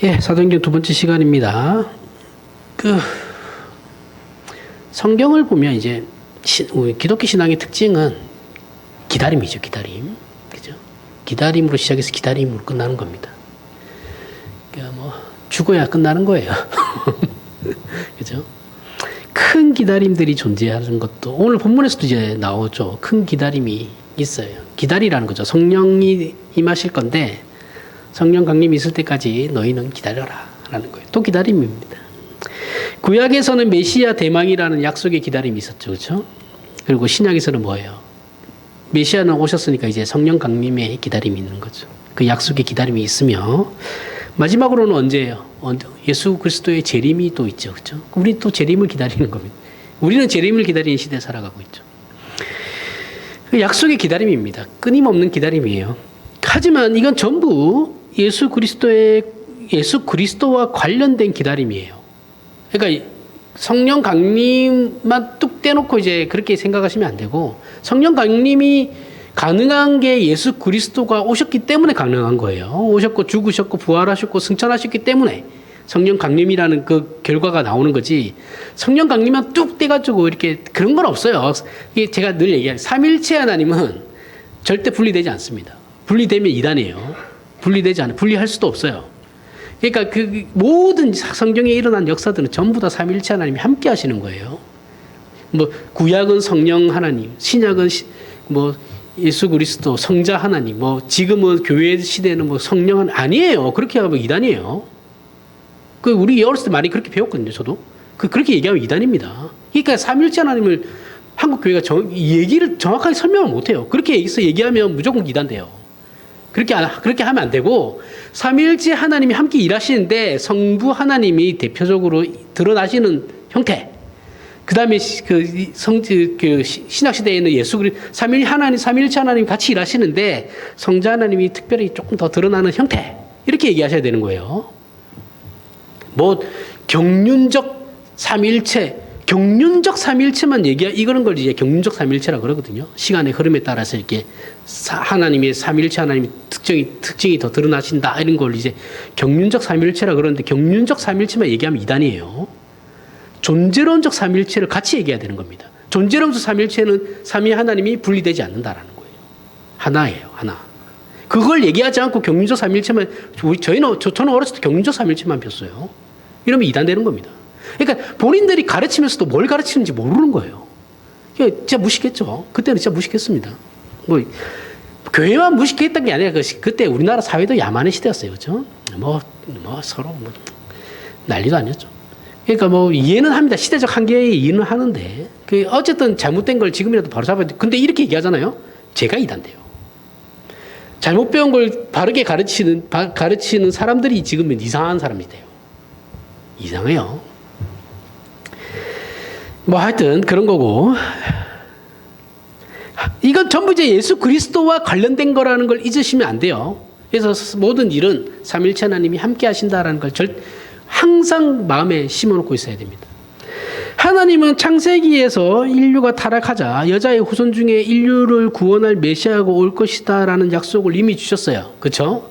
예, 사도행전 두 번째 시간입니다. 성경을 보면 이제 우리 기독교 신앙의 특징은 기다림이죠, 기다림. 그죠? 기다림으로 시작해서 기다림으로 끝나는 겁니다. 그러니까 죽어야 끝나는 거예요. 그죠? 큰 기다림들이 존재하는 것도 오늘 본문에서도 이제 나오죠. 큰 기다림이 있어요. 기다리라는 거죠. 성령이 임하실 건데 성령 강림이 있을 때까지 너희는 기다려라 라는 거예요. 또 기다림입니다. 구약에서는 메시아 대망이라는 약속의 기다림이 있었죠. 그렇죠? 그리고 신약에서는 뭐예요? 메시아는 오셨으니까 이제 성령 강림의 기다림이 있는 거죠. 그 약속의 기다림이 있으며 마지막으로는 언제예요? 예수 그리스도의 재림이 또 있죠. 그렇죠? 우리 또 재림을 기다리는 겁니다. 우리는 재림을 기다리는 시대에 살아가고 있죠. 그 약속의 기다림입니다. 끊임없는 기다림이에요. 하지만 이건 전부 예수 그리스도와 관련된 기다림이에요. 그러니까 성령 강림만 뚝 떼놓고 이제 그렇게 생각하시면 안 되고 성령 강림이 가능한 게 예수 그리스도가 오셨기 때문에 가능한 거예요. 오셨고 죽으셨고 부활하셨고 승천하셨기 때문에 성령 강림이라는 그 결과가 나오는 거지. 성령 강림만 뚝 떼가지고 이렇게 그런 건 없어요. 이게 제가 늘 얘기해요. 삼일체 하나님은 절대 분리되지 않습니다. 분리되면 이단이에요. 분리할 수도 없어요. 그러니까 그 모든 성경에 일어난 역사들은 전부 다 삼일체 하나님이 함께 하시는 거예요. 구약은 성령 하나님, 신약은 예수 그리스도 성자 하나님, 지금은 교회 시대는 성령 하나님 아니에요. 그렇게 하면 이단이에요. 우리 어렸을 때 많이 그렇게 배웠거든요. 저도 그렇게 얘기하면 이단입니다. 그러니까 삼일체 하나님을 한국 교회가 얘기를 정확하게 설명을 못해요. 그렇게 얘기하면 무조건 이단돼요. 그렇게 하면 안 되고, 삼위일체 하나님이 함께 일하시는데 성부 하나님이 대표적으로 드러나시는 형태. 그 다음에 신약시대에는 삼위일체 하나님 같이 일하시는데 성자 하나님이 특별히 조금 더 드러나는 형태. 이렇게 얘기하셔야 되는 거예요. 경륜적 삼위일체만 이거는 걸 이제 경륜적 삼위일체라고 그러거든요. 시간의 흐름에 따라서 이렇게 하나님의 삼위일체 하나님의 특징이 더 드러나신다 이런 걸 이제 경륜적 삼위일체라 그러는데 경륜적 삼위일체만 얘기하면 이단이에요. 존재론적 삼위일체를 같이 얘기해야 되는 겁니다. 존재론적 삼위일체는 삼위 하나님이 분리되지 않는다라는 거예요. 하나예요, 하나. 그걸 얘기하지 않고 경륜적 삼위일체만 저는 어렸을 때 경륜적 삼위일체만 폈어요. 이러면 이단되는 겁니다. 그러니까 본인들이 가르치면서도 뭘 가르치는지 모르는 거예요. 진짜 무식했죠. 그때는 진짜 무식했습니다. 교회만 무식했던 게 아니라 그때 우리나라 사회도 야만의 시대였어요. 그렇죠? 서로 난리도 아니었죠. 그러니까 이해는 합니다. 시대적 한계에 이해는 하는데 어쨌든 잘못된 걸 지금이라도 바로 잡아야 돼. 근데 이렇게 얘기하잖아요. 제가 이단돼요. 잘못 배운 걸 바르게 가르치는 사람들이 지금은 이상한 사람이 돼요. 이상해요. 하여튼 그런 거고, 이건 전부 이제 예수 그리스도와 관련된 거라는 걸 잊으시면 안 돼요. 그래서 모든 일은 삼일체 하나님이 함께 하신다라는 걸 항상 마음에 심어놓고 있어야 됩니다. 하나님은 창세기에서 인류가 타락하자 여자의 후손 중에 인류를 구원할 메시아가 올 것이다라는 약속을 이미 주셨어요. 그렇죠?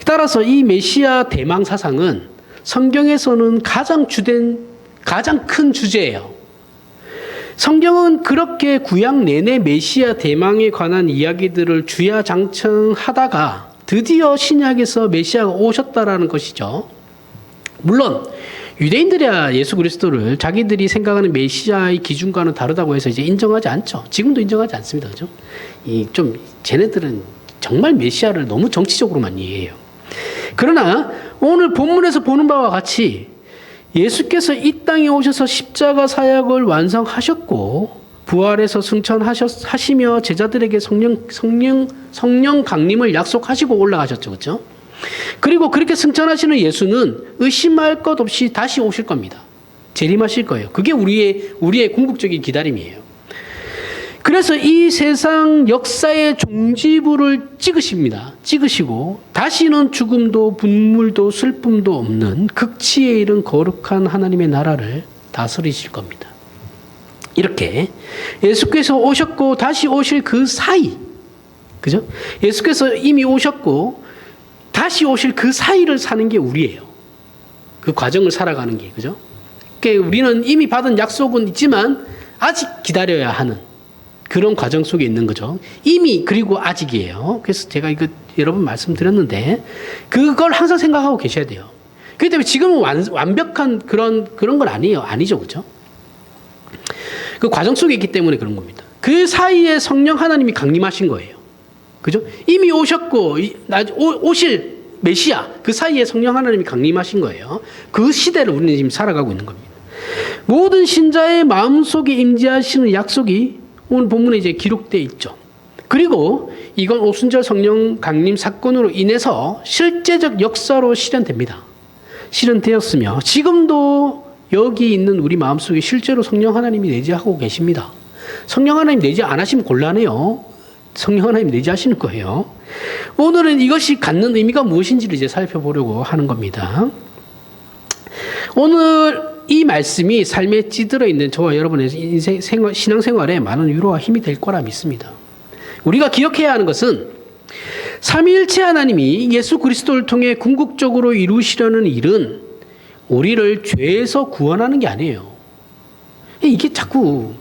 따라서 이 메시아 대망 사상은 성경에서는 가장 큰 주제예요. 성경은 그렇게 구약 내내 메시아 대망에 관한 이야기들을 주야장창하다가 드디어 신약에서 메시아가 오셨다라는 것이죠. 물론 유대인들이야 예수 그리스도를 자기들이 생각하는 메시아의 기준과는 다르다고 해서 이제 인정하지 않죠. 지금도 인정하지 않습니다. 그죠? 쟤네들은 정말 메시아를 너무 정치적으로만 이해해요. 그러나 오늘 본문에서 보는 바와 같이 예수께서 이 땅에 오셔서 십자가 사역을 완성하셨고 부활해서 승천하시며 제자들에게 성령 강림을 약속하시고 올라가셨죠. 그렇죠? 그리고 그렇게 승천하시는 예수는 의심할 것 없이 다시 오실 겁니다. 재림하실 거예요. 그게 우리의 궁극적인 기다림이에요. 그래서 이 세상 역사의 종지부를 찍으시고 다시는 죽음도 분물도 슬픔도 없는 극치에 이른 거룩한 하나님의 나라를 다스리실 겁니다. 이렇게 예수께서 오셨고 다시 오실 그 사이, 그죠? 예수께서 이미 오셨고 다시 오실 그 사이를 사는 게 우리예요. 그 과정을 살아가는 게, 그죠? 그러니까 우리는 이미 받은 약속은 있지만 아직 기다려야 하는 그런 과정 속에 있는 거죠. 이미 그리고 아직이에요. 그래서 제가 이거 여러 번 말씀드렸는데 그걸 항상 생각하고 계셔야 돼요. 그렇기 때문에 지금은 완벽한 그런 건 아니에요. 아니죠, 그죠? 그 과정 속에 있기 때문에 그런 겁니다. 그 사이에 성령 하나님이 강림하신 거예요. 그죠? 이미 오셨고 오실 메시아 그 사이에 성령 하나님이 강림하신 거예요. 그 시대를 우리는 지금 살아가고 있는 겁니다. 모든 신자의 마음속에 임재하시는 약속이 오늘 본문에 이제 기록되어 있죠. 그리고 이건 오순절 성령 강림 사건으로 인해서 실제적 역사로 실현됩니다. 실현되었으며 지금도 여기 있는 우리 마음속에 실제로 성령 하나님이 내재하고 계십니다. 성령 하나님 내재 안 하시면 곤란해요. 성령 하나님 내재하시는 거예요. 오늘은 이것이 갖는 의미가 무엇인지를 이제 살펴보려고 하는 겁니다. 오늘 이 말씀이 삶에 찌들어 있는 저와 여러분의 신앙생활에 많은 위로와 힘이 될 거라 믿습니다. 우리가 기억해야 하는 것은 삼위일체 하나님이 예수 그리스도를 통해 궁극적으로 이루시려는 일은 우리를 죄에서 구원하는 게 아니에요. 이게 자꾸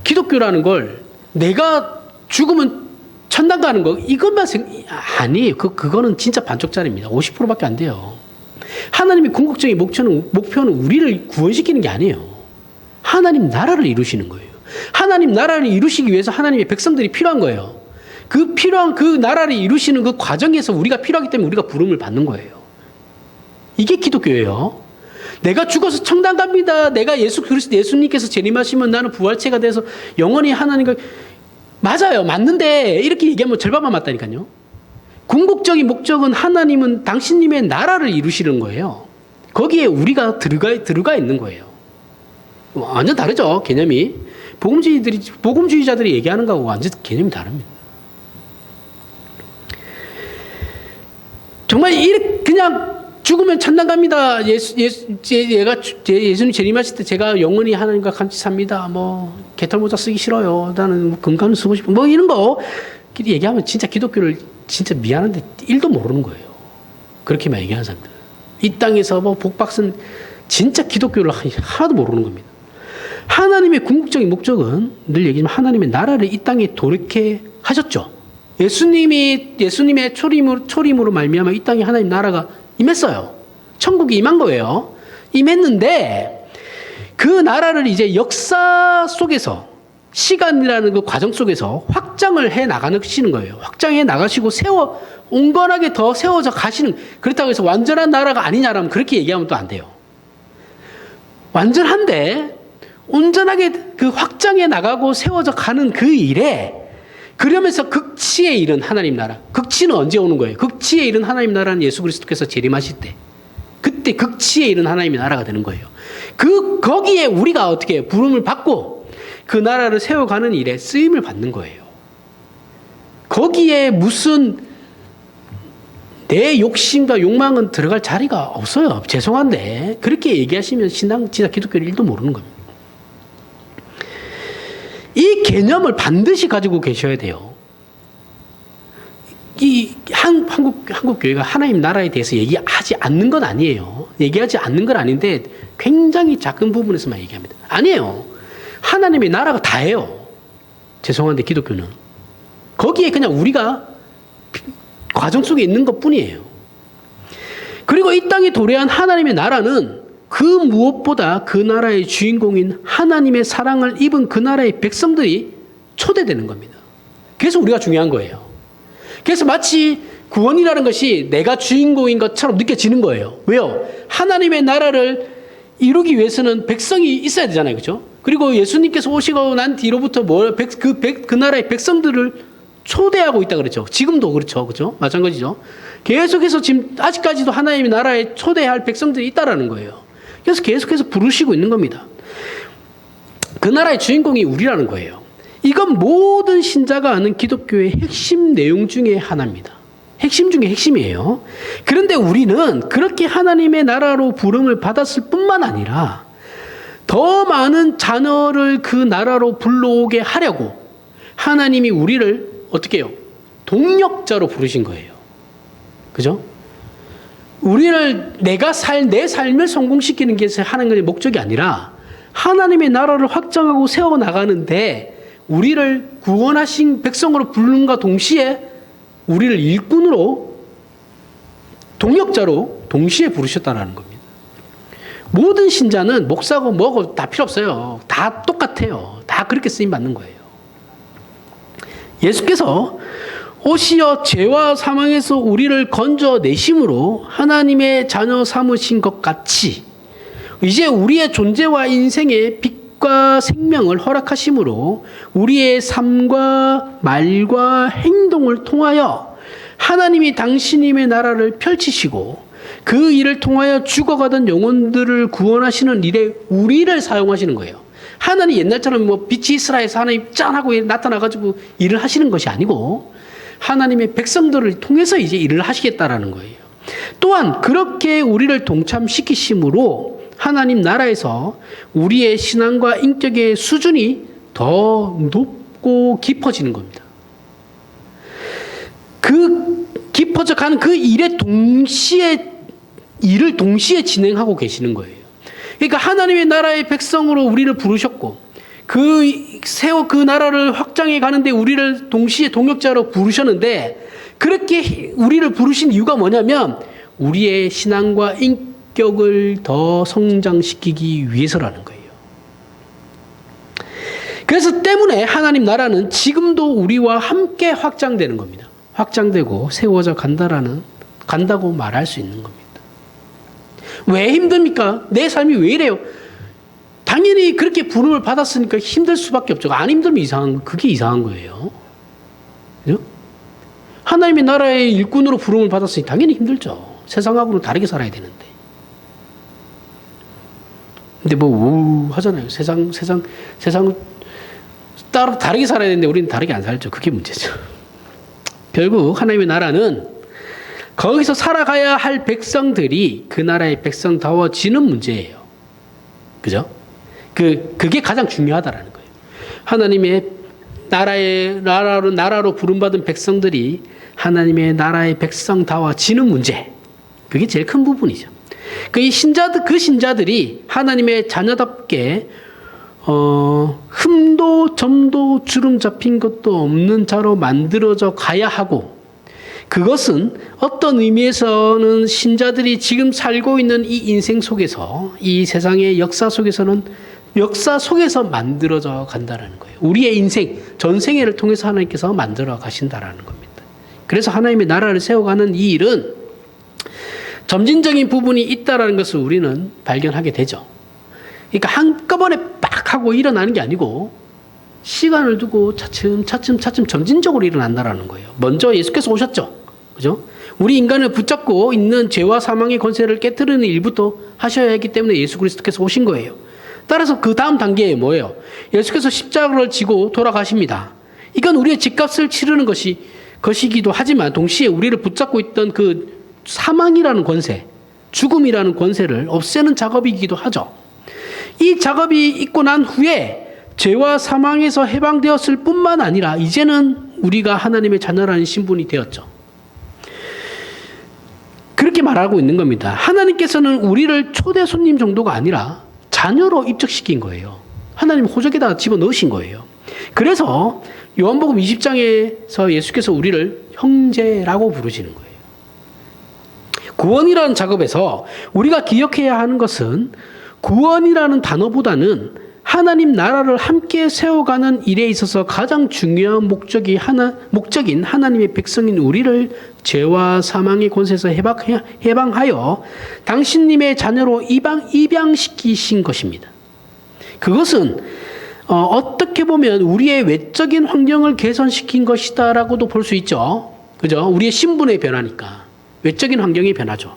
기독교라는 걸 내가 죽으면 천당 가는 거 이것만 아니에요. 그거는 진짜 반쪽짜리입니다. 50%밖에 안 돼요. 하나님의 궁극적인 목표는 우리를 구원시키는 게 아니에요. 하나님 나라를 이루시는 거예요. 하나님 나라를 이루시기 위해서 하나님의 백성들이 필요한 거예요. 그 필요한 그 나라를 이루시는 그 과정에서 우리가 필요하기 때문에 우리가 부름을 받는 거예요. 이게 기독교예요. 내가 죽어서 천당 갑니다. 내가 예수님께서 재림하시면 나는 부활체가 돼서 영원히 하나님과 맞아요. 맞는데 이렇게 얘기하면 절반만 맞다니까요. 궁극적인 목적은 하나님은 당신님의 나라를 이루시는 거예요. 거기에 우리가 들어가 있는 거예요. 완전 다르죠, 개념이. 복음주의자들이 얘기하는 거하고 완전 개념이 다릅니다. 정말 그냥 죽으면 천당 갑니다. 예수님 재림하실 때 제가 영원히 하나님과 같이 삽니다. 개털모자 쓰기 싫어요. 나는 금가는 쓰고 싶어. 이런 거 얘기하면 진짜 기독교를 진짜 미안한데 1도 모르는 거예요. 그렇게만 얘기하는 사람들. 이 땅에서 복박슨 진짜 기독교를 하나도 모르는 겁니다. 하나님의 궁극적인 목적은 늘 얘기하지만 하나님의 나라를 이 땅에 도래케 하셨죠. 예수님의 초림으로 말미암아 이 땅에 하나님 나라가 임했어요. 천국이 임한 거예요. 임했는데 그 나라를 이제 역사 속에서 시간이라는 그 과정 속에서 확장을 해 나가시는 거예요. 확장해 나가시고 온건하게 더 세워져 가시는, 그렇다고 해서 완전한 나라가 아니냐라면 그렇게 얘기하면 또 안 돼요. 완전한데 온전하게 그 확장해 나가고 세워져 가는 그 일에 그러면서 극치에 이른 하나님 나라. 극치는 언제 오는 거예요? 극치에 이른 하나님 나라는 예수 그리스도께서 재림하실 때. 그때 극치에 이른 하나님의 나라가 되는 거예요. 거기에 우리가 어떻게 해요? 부름을 받고 그 나라를 세워가는 일에 쓰임을 받는 거예요. 거기에 무슨 내 욕심과 욕망은 들어갈 자리가 없어요. 죄송한데 그렇게 얘기하시면 진짜 기독교를 1도 모르는 겁니다. 이 개념을 반드시 가지고 계셔야 돼요. 한국 교회가 하나님 나라에 대해서 얘기하지 않는 건 아니에요. 얘기하지 않는 건 아닌데 굉장히 작은 부분에서만 얘기합니다. 아니에요. 하나님의 나라가 다예요. 죄송한데 기독교는. 거기에 그냥 우리가 과정 속에 있는 것 뿐이에요. 그리고 이 땅에 도래한 하나님의 나라는 그 무엇보다 그 나라의 주인공인 하나님의 사랑을 입은 그 나라의 백성들이 초대되는 겁니다. 그래서 우리가 중요한 거예요. 그래서 마치 구원이라는 것이 내가 주인공인 것처럼 느껴지는 거예요. 왜요? 하나님의 나라를 이루기 위해서는 백성이 있어야 되잖아요. 그렇죠? 그리고 예수님께서 오시고 난 뒤로부터 그 나라의 백성들을 초대하고 있다 그랬죠. 지금도 그렇죠. 그렇죠? 마찬가지죠. 계속해서 지금 아직까지도 하나님의 나라에 초대할 백성들이 있다라는 거예요. 그래서 계속해서 부르시고 있는 겁니다. 그 나라의 주인공이 우리라는 거예요. 이건 모든 신자가 아는 기독교의 핵심 내용 중에 하나입니다. 핵심 중에 핵심이에요. 그런데 우리는 그렇게 하나님의 나라로 부름을 받았을 뿐만 아니라 더 많은 자녀를 그 나라로 불러오게 하려고 하나님이 우리를 어떻게 해요? 동력자로 부르신 거예요. 그죠? 내 삶을 성공시키는 게 하나님의 목적이 아니라 하나님의 나라를 확장하고 세워 나가는데 우리를 구원하신 백성으로 부르는가 동시에 우리를 일꾼으로 동역자로 동시에 부르셨다는 겁니다. 모든 신자는 목사고 뭐고 다 필요 없어요. 다 똑같아요. 다 그렇게 쓰임 받는 거예요. 예수께서 오시어 죄와 사망에서 우리를 건져내심으로 하나님의 자녀 삼으신 것 같이 이제 우리의 존재와 인생의 빛과 생명을 허락하심으로 우리의 삶과 말과 행동을 통하여 하나님이 당신님의 나라를 펼치시고 그 일을 통하여 죽어가던 영혼들을 구원하시는 일에 우리를 사용하시는 거예요. 하나님 옛날처럼 뭐 빛이 있으라해서 하나님 짠 하고 나타나가지고 일을 하시는 것이 아니고 하나님의 백성들을 통해서 이제 일을 하시겠다라는 거예요. 또한 그렇게 우리를 동참시키심으로 하나님 나라에서 우리의 신앙과 인격의 수준이 더 높고 깊어지는 겁니다. 그 깊어져 가는 그 일을 동시에 진행하고 계시는 거예요. 그러니까 하나님의 나라의 백성으로 우리를 부르셨고 그 나라를 확장해 가는데 우리를 동시에 동역자로 부르셨는데 그렇게 우리를 부르신 이유가 뭐냐면 우리의 신앙과 인격을 더 성장시키기 위해서라는 거예요. 그래서 때문에 하나님 나라는 지금도 우리와 함께 확장되는 겁니다. 확장되고 세워져 간다고 말할 수 있는 겁니다. 왜 힘듭니까? 내 삶이 왜 이래요? 당연히 그렇게 부름을 받았으니까 힘들 수밖에 없죠. 안 힘들면 그게 이상한 거예요. 그죠? 하나님의 나라의 일꾼으로 부름을 받았으니 당연히 힘들죠. 세상하고는 다르게 살아야 되는데. 근데 하잖아요. 세상 따로 다르게 살아야 되는데 우리는 다르게 안 살죠. 그게 문제죠. 결국 하나님의 나라는 거기서 살아가야 할 백성들이 그 나라의 백성다워지는 문제예요. 그죠? 그게 가장 중요하다라는 거예요. 하나님의 나라로 부름받은 백성들이 하나님의 나라의 백성다워지는 문제. 그게 제일 큰 부분이죠. 그 신자들이 하나님의 자녀답게 흠도 점도 주름 잡힌 것도 없는 자로 만들어져 가야 하고 그것은 어떤 의미에서는 신자들이 지금 살고 있는 이 인생 속에서 이 세상의 역사 속에서 만들어져 간다는 거예요. 우리의 인생, 전생애를 통해서 하나님께서 만들어 가신다라는 겁니다. 그래서 하나님의 나라를 세워가는 이 일은 점진적인 부분이 있다라는 것을 우리는 발견하게 되죠. 그러니까 한꺼번에 빡 하고 일어나는 게 아니고 시간을 두고 차츰 점진적으로 일어난다라는 거예요. 먼저 예수께서 오셨죠. 그죠? 우리 인간을 붙잡고 있는 죄와 사망의 권세를 깨트리는 일부터 하셔야 했기 때문에 예수 그리스도께서 오신 거예요. 따라서 그 다음 단계에 뭐예요? 예수께서 십자가를 지고 돌아가십니다. 이건 우리의 집값을 치르는 것이기도 하지만 동시에 우리를 붙잡고 있던 그 사망이라는 권세, 죽음이라는 권세를 없애는 작업이기도 하죠. 이 작업이 있고 난 후에 죄와 사망에서 해방되었을 뿐만 아니라 이제는 우리가 하나님의 자녀라는 신분이 되었죠. 그렇게 말하고 있는 겁니다. 하나님께서는 우리를 초대 손님 정도가 아니라 자녀로 입적시킨 거예요. 하나님 호적에다 집어넣으신 거예요. 그래서 요한복음 20장에서 예수께서 우리를 형제라고 부르시는 거예요. 구원이라는 작업에서 우리가 기억해야 하는 것은 구원이라는 단어보다는 하나님 나라를 함께 세워가는 일에 있어서 가장 중요한 목적인 하나님의 백성인 우리를 죄와 사망의 권세에서 해방하여 당신님의 자녀로 입양시키신 것입니다. 그것은 어떻게 보면 우리의 외적인 환경을 개선시킨 것이다라고도 볼 수 있죠. 그죠? 우리의 신분의 변화니까. 외적인 환경이 변하죠.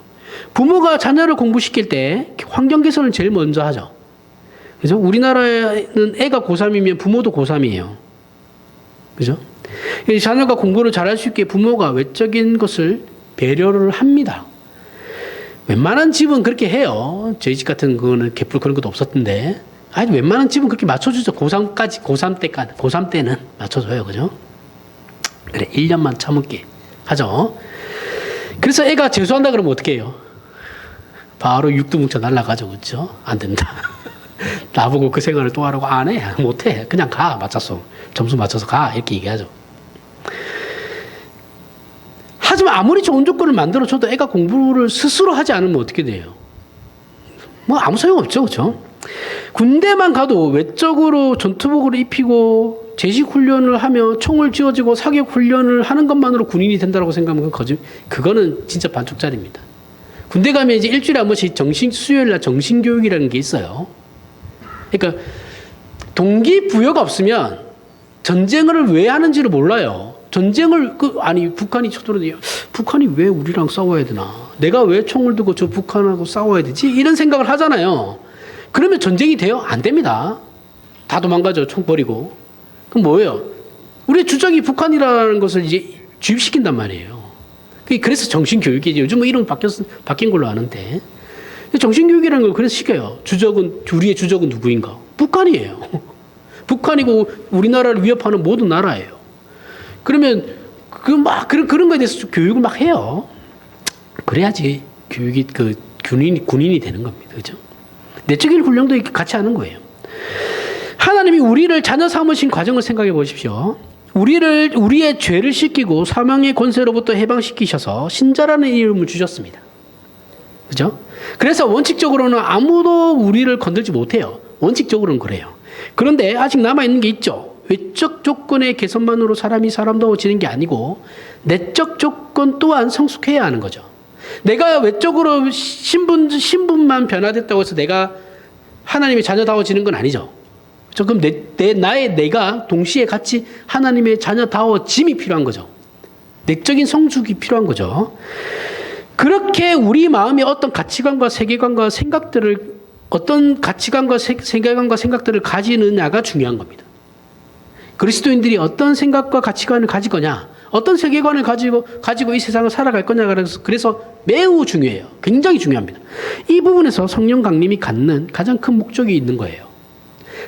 부모가 자녀를 공부시킬 때 환경 개선을 제일 먼저 하죠. 그죠? 우리나라에는 애가 고3이면 부모도 고3이에요. 그죠? 자녀가 공부를 잘할 수 있게 부모가 외적인 것을 배려를 합니다. 웬만한 집은 그렇게 해요. 저희 집 같은 거는 개뿔 그런 것도 없었던데. 아니, 웬만한 집은 그렇게 맞춰주죠. 고3 때는 맞춰줘요. 그죠? 그래, 1년만 참을게 하죠. 그래서 애가 재수한다 그러면 어떻게 해요? 바로 육두뭉쳐 날라가죠. 그렇죠? 안 된다. 나보고 그 생활을 또 하라고 안 해. 못 해. 그냥 가. 맞췄어. 점수 맞춰서 가. 이렇게 얘기하죠. 하지만 아무리 좋은 조건을 만들어줘도 애가 공부를 스스로 하지 않으면 어떻게 돼요? 뭐 아무 소용없죠. 그렇죠? 군대만 가도 외적으로 전투복을 입히고 제식 훈련을 하며 총을 쥐어지고 사격 훈련을 하는 것만으로 군인이 된다고 생각하면 그거는 진짜 반쪽짜리입니다. 군대 가면 이제 일주일에 한 번씩 수요일날 정신교육이라는 게 있어요. 그러니까 동기부여가 없으면 전쟁을 왜 하는지를 몰라요. 전쟁을 북한이 쳐들어도 북한이 왜 우리랑 싸워야 되나? 내가 왜 총을 들고 저 북한하고 싸워야 되지? 이런 생각을 하잖아요. 그러면 전쟁이 돼요? 안 됩니다. 다 도망가죠. 총 버리고. 그럼 뭐예요? 우리의 주적이 북한이라는 것을 이제 주입시킨단 말이에요. 그래서 정신교육이지. 요즘은 이름 바뀐 걸로 아는데. 정신교육이라는 걸 그래서 시켜요. 우리의 주적은 누구인가? 북한이에요. 북한이고 우리나라를 위협하는 모든 나라예요. 그러면 그런 거에 대해서 교육을 막 해요. 그래야지 교육이 군인이 되는 겁니다. 그죠? 내적인 훈련도 이렇게 같이 하는 거예요. 하나님이 우리를 자녀 삼으신 과정을 생각해 보십시오. 우리의 죄를 씻기고 사망의 권세로부터 해방시키셔서 신자라는 이름을 주셨습니다. 그죠? 그래서 원칙적으로는 아무도 우리를 건들지 못해요. 원칙적으로는 그래요. 그런데 아직 남아있는 게 있죠. 외적 조건의 개선만으로 사람이 사람다워지는 게 아니고 내적 조건 또한 성숙해야 하는 거죠. 내가 외적으로 신분만 변화됐다고 해서 내가 하나님의 자녀다워지는 건 아니죠. 그럼 내가 동시에 같이 하나님의 자녀다워짐이 필요한 거죠. 내적인 성숙이 필요한 거죠. 그렇게 우리 마음에 어떤 가치관과 세계관과 생각들을 가지느냐가 중요한 겁니다. 그리스도인들이 어떤 생각과 가치관을 가질 거냐, 어떤 세계관을 가지고 이 세상을 살아갈 거냐, 그래서 매우 중요해요. 굉장히 중요합니다. 이 부분에서 성령 강림이 갖는 가장 큰 목적이 있는 거예요.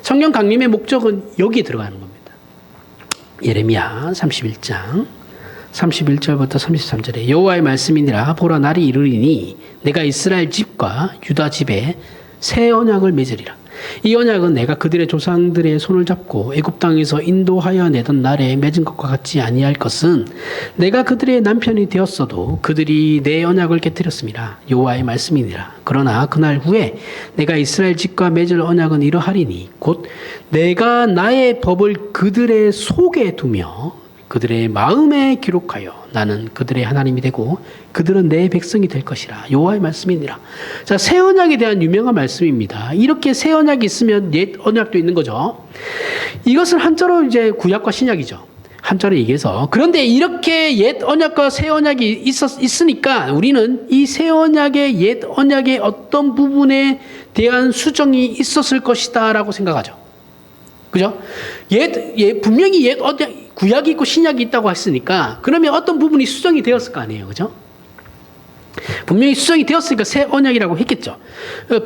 성령 강림의 목적은 여기에 들어가는 겁니다. 예레미야 31장 31절부터 33절에 여호와의 말씀이니라. 보라, 날이 이르리니 내가 이스라엘 집과 유다 집에 새 언약을 맺으리라. 이 언약은 내가 그들의 조상들의 손을 잡고 애굽 땅에서 인도하여 내던 날에 맺은 것과 같지 아니할 것은 내가 그들의 남편이 되었어도 그들이 내 언약을 깨뜨렸습니다. 여호와의 말씀이니라. 그러나 그날 후에 내가 이스라엘 집과 맺을 언약은 이러하리니 곧 내가 나의 법을 그들의 속에 두며 그들의 마음에 기록하여 나는 그들의 하나님이 되고 그들은 내 백성이 될 것이라. 여호와의 말씀이니라. 자, 새 언약에 대한 유명한 말씀입니다. 이렇게 새 언약이 있으면 옛 언약도 있는 거죠. 이것을 한자로 이제 구약과 신약이죠. 한자로 얘기해서. 그런데 이렇게 옛 언약과 새 언약이 있으니까 우리는 이 새 언약의 옛 언약의 어떤 부분에 대한 수정이 있었을 것이다라고 생각하죠. 그죠? 분명히 옛 언약, 구약이 있고 신약이 있다고 했으니까 그러면 어떤 부분이 수정이 되었을 거 아니에요. 그죠? 분명히 수정이 되었으니까 새 언약이라고 했겠죠.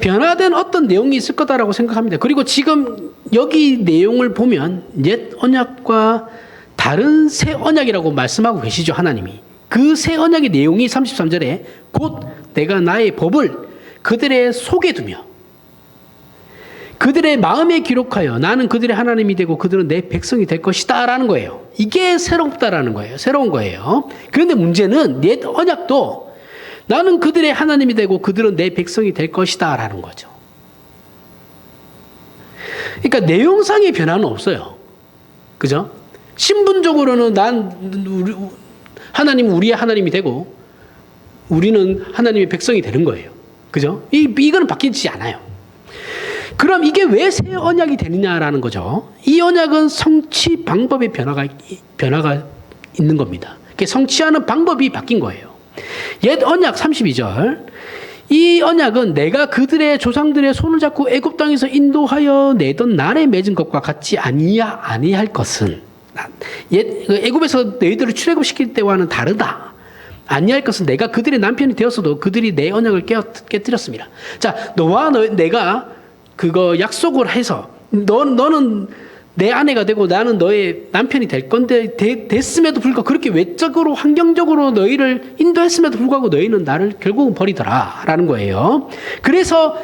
변화된 어떤 내용이 있을 거다라고 생각합니다. 그리고 지금 여기 내용을 보면 옛 언약과 다른 새 언약이라고 말씀하고 계시죠. 하나님이. 그 새 언약의 내용이 33절에 곧 내가 나의 법을 그들의 속에 두며 그들의 마음에 기록하여 나는 그들의 하나님이 되고 그들은 내 백성이 될 것이다 라는 거예요. 이게 새롭다라는 거예요. 새로운 거예요. 그런데 문제는 옛 언약도 나는 그들의 하나님이 되고 그들은 내 백성이 될 것이다 라는 거죠. 그러니까 내용상의 변화는 없어요. 그죠? 신분적으로는 하나님은 우리의 하나님이 되고 우리는 하나님의 백성이 되는 거예요. 그죠? 이거는 바뀌지 않아요. 그럼 이게 왜 새 언약이 되느냐라는 거죠. 이 언약은 성취 방법의 변화가 있는 겁니다. 성취하는 방법이 바뀐 거예요. 옛 언약 32절. 이 언약은 내가 그들의 조상들의 손을 잡고 애굽 땅에서 인도하여 내던 날에 맺은 것과 같이 아니할 것은 애굽에서 너희들을 출애굽시킬 때와는 다르다. 아니할 것은 내가 그들의 남편이 되었어도 그들이 내 언약을 깨뜨렸습니다. 자, 내가 그거 약속을 해서 너는 내 아내가 되고 나는 너의 남편이 될 건데 됐음에도 불구하고 그렇게 외적으로 환경적으로 너희를 인도했음에도 불구하고 너희는 나를 결국은 버리더라 라는 거예요. 그래서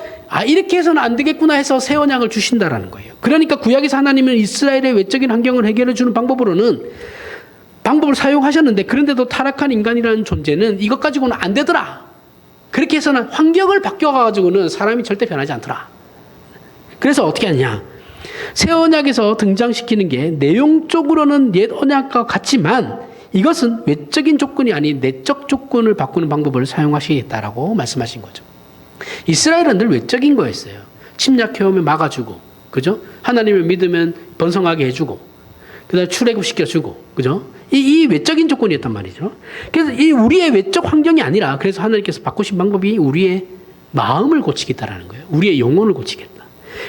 이렇게 해서는 안 되겠구나 해서 새 언약을 주신다라는 거예요. 그러니까 구약에서 하나님은 이스라엘의 외적인 환경을 해결해 주는 방법으로는 방법을 사용하셨는데, 그런데도 타락한 인간이라는 존재는 이것 가지고는 안 되더라. 그렇게 해서는 환경을 바뀌어가지고는 사람이 절대 변하지 않더라. 그래서 어떻게 하냐? 새 언약에서 등장시키는 게 내용적으로는 옛 언약과 같지만 이것은 외적인 조건이 아닌 내적 조건을 바꾸는 방법을 사용하시겠다라고 말씀하신 거죠. 이스라엘은 늘 외적인 거였어요. 침략해오면 막아주고, 그죠? 하나님을 믿으면 번성하게 해주고, 그 다음에 출애굽시켜주고, 그죠? 이 외적인 조건이었단 말이죠. 그래서 이 우리의 외적 환경이 아니라, 그래서 하나님께서 바꾸신 방법이 우리의 마음을 고치겠다라는 거예요. 우리의 영혼을 고치겠다.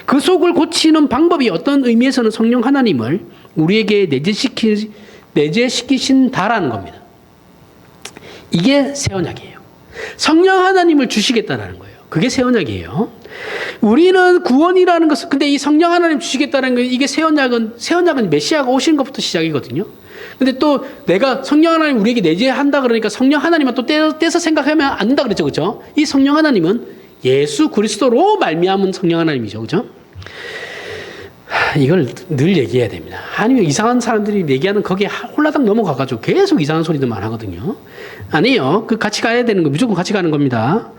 그 속을 고치는 방법이 어떤 의미에서는 성령 하나님을 우리에게 내재시키신다라는 겁니다. 이게 새 언약이에요. 성령 하나님을 주시겠다라는 거예요. 그게 새 언약이에요. 우리는 구원이라는 것은, 근데 이 성령 하나님 주시겠다는 거, 이게 새 언약은 메시아가 오신 것부터 시작이거든요. 근데 또 내가 성령 하나님 우리에게 내재한다 그러니까 성령 하나님만 또 떼서 생각하면 안 된다 그랬죠. 그죠? 이 성령 하나님은 예수 그리스도로 말미암은 성령 하나님이죠. 그죠? 이걸 늘 얘기해야 됩니다. 아니면 이상한 사람들이 얘기하는 거기에 홀라당 넘어가가지고 계속 이상한 소리들만 하거든요. 아니에요. 그 같이 가야 되는 거, 무조건 같이 가는 겁니다.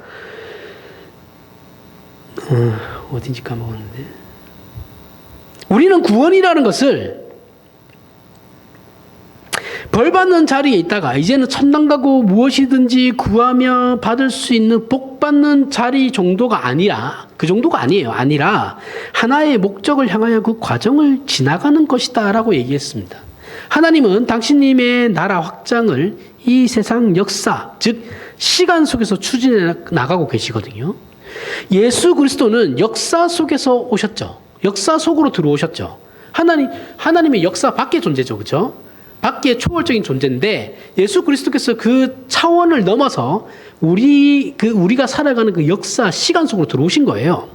어딘지 까먹었는데. 우리는 구원이라는 것을 벌받는 자리에 있다가 이제는 천당 가고 무엇이든지 구하며 받을 수 있는 복 받는 자리 정도가 아니라, 그 정도가 아니에요. 아니라 하나의 목적을 향하여 그 과정을 지나가는 것이다 라고 얘기했습니다. 하나님은 당신님의 나라 확장을 이 세상 역사, 즉 시간 속에서 추진해 나가고 계시거든요. 예수 그리스도는 역사 속에서 오셨죠. 역사 속으로 들어오셨죠. 하나님의 역사 밖의 존재죠. 그렇죠? 밖의 초월적인 존재인데 예수 그리스도께서 그 차원을 넘어서 우리가 살아가는 그 역사, 시간 속으로 들어오신 거예요.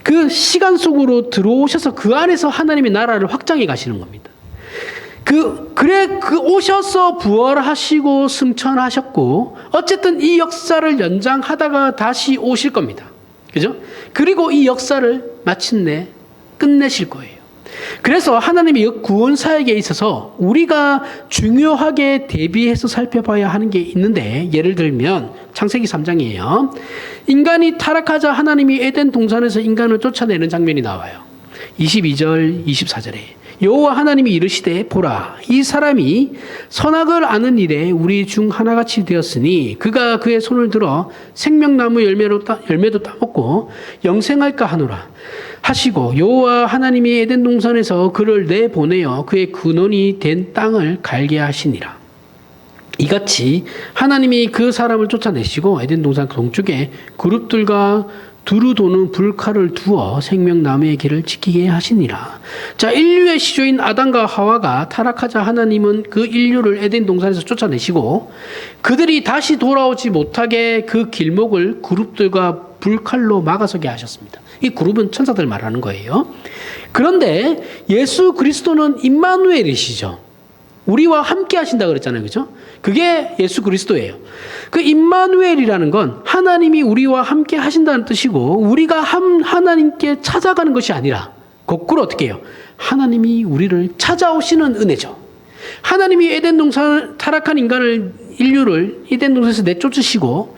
그 시간 속으로 들어오셔서 그 안에서 하나님의 나라를 확장해 가시는 겁니다. 오셔서 부활하시고 승천하셨고, 어쨌든 이 역사를 연장하다가 다시 오실 겁니다. 그죠? 그리고 이 역사를 마침내 끝내실 거예요. 그래서 하나님의 구원 사역에 있어서 우리가 중요하게 대비해서 살펴봐야 하는 게 있는데, 예를 들면 창세기 3장이에요. 인간이 타락하자 하나님이 에덴 동산에서 인간을 쫓아내는 장면이 나와요. 22절, 24절에 여호와 하나님이 이르시되 보라, 이 사람이 선악을 아는 일에 우리 중 하나같이 되었으니 그가 그의 손을 들어 생명나무 열매도 따먹고 영생할까 하노라 하시고, 여호와 하나님이 에덴 동산에서 그를 내보내어 그의 근원이 된 땅을 갈게 하시니라. 이같이 하나님이 그 사람을 쫓아내시고 에덴 동산 동쪽에 그룹들과 두루 도는 불칼을 두어 생명나무의 길을 지키게 하시니라. 자, 인류의 시조인 아담과 하와가 타락하자 하나님은 그 인류를 에덴 동산에서 쫓아내시고 그들이 다시 돌아오지 못하게 그 길목을 그룹들과 불칼로 막아서게 하셨습니다. 이 그룹은 천사들 말하는 거예요. 그런데 예수 그리스도는 임마누엘이시죠. 우리와 함께 하신다 그랬잖아요. 그죠? 그게 예수 그리스도예요. 그 임마누엘이라는 건 하나님이 우리와 함께 하신다는 뜻이고, 우리가 하나님께 찾아가는 것이 아니라 거꾸로 어떻게 해요? 하나님이 우리를 찾아오시는 은혜죠. 하나님이 에덴 동산 타락한 인류를 에덴 동산에서 내쫓으시고,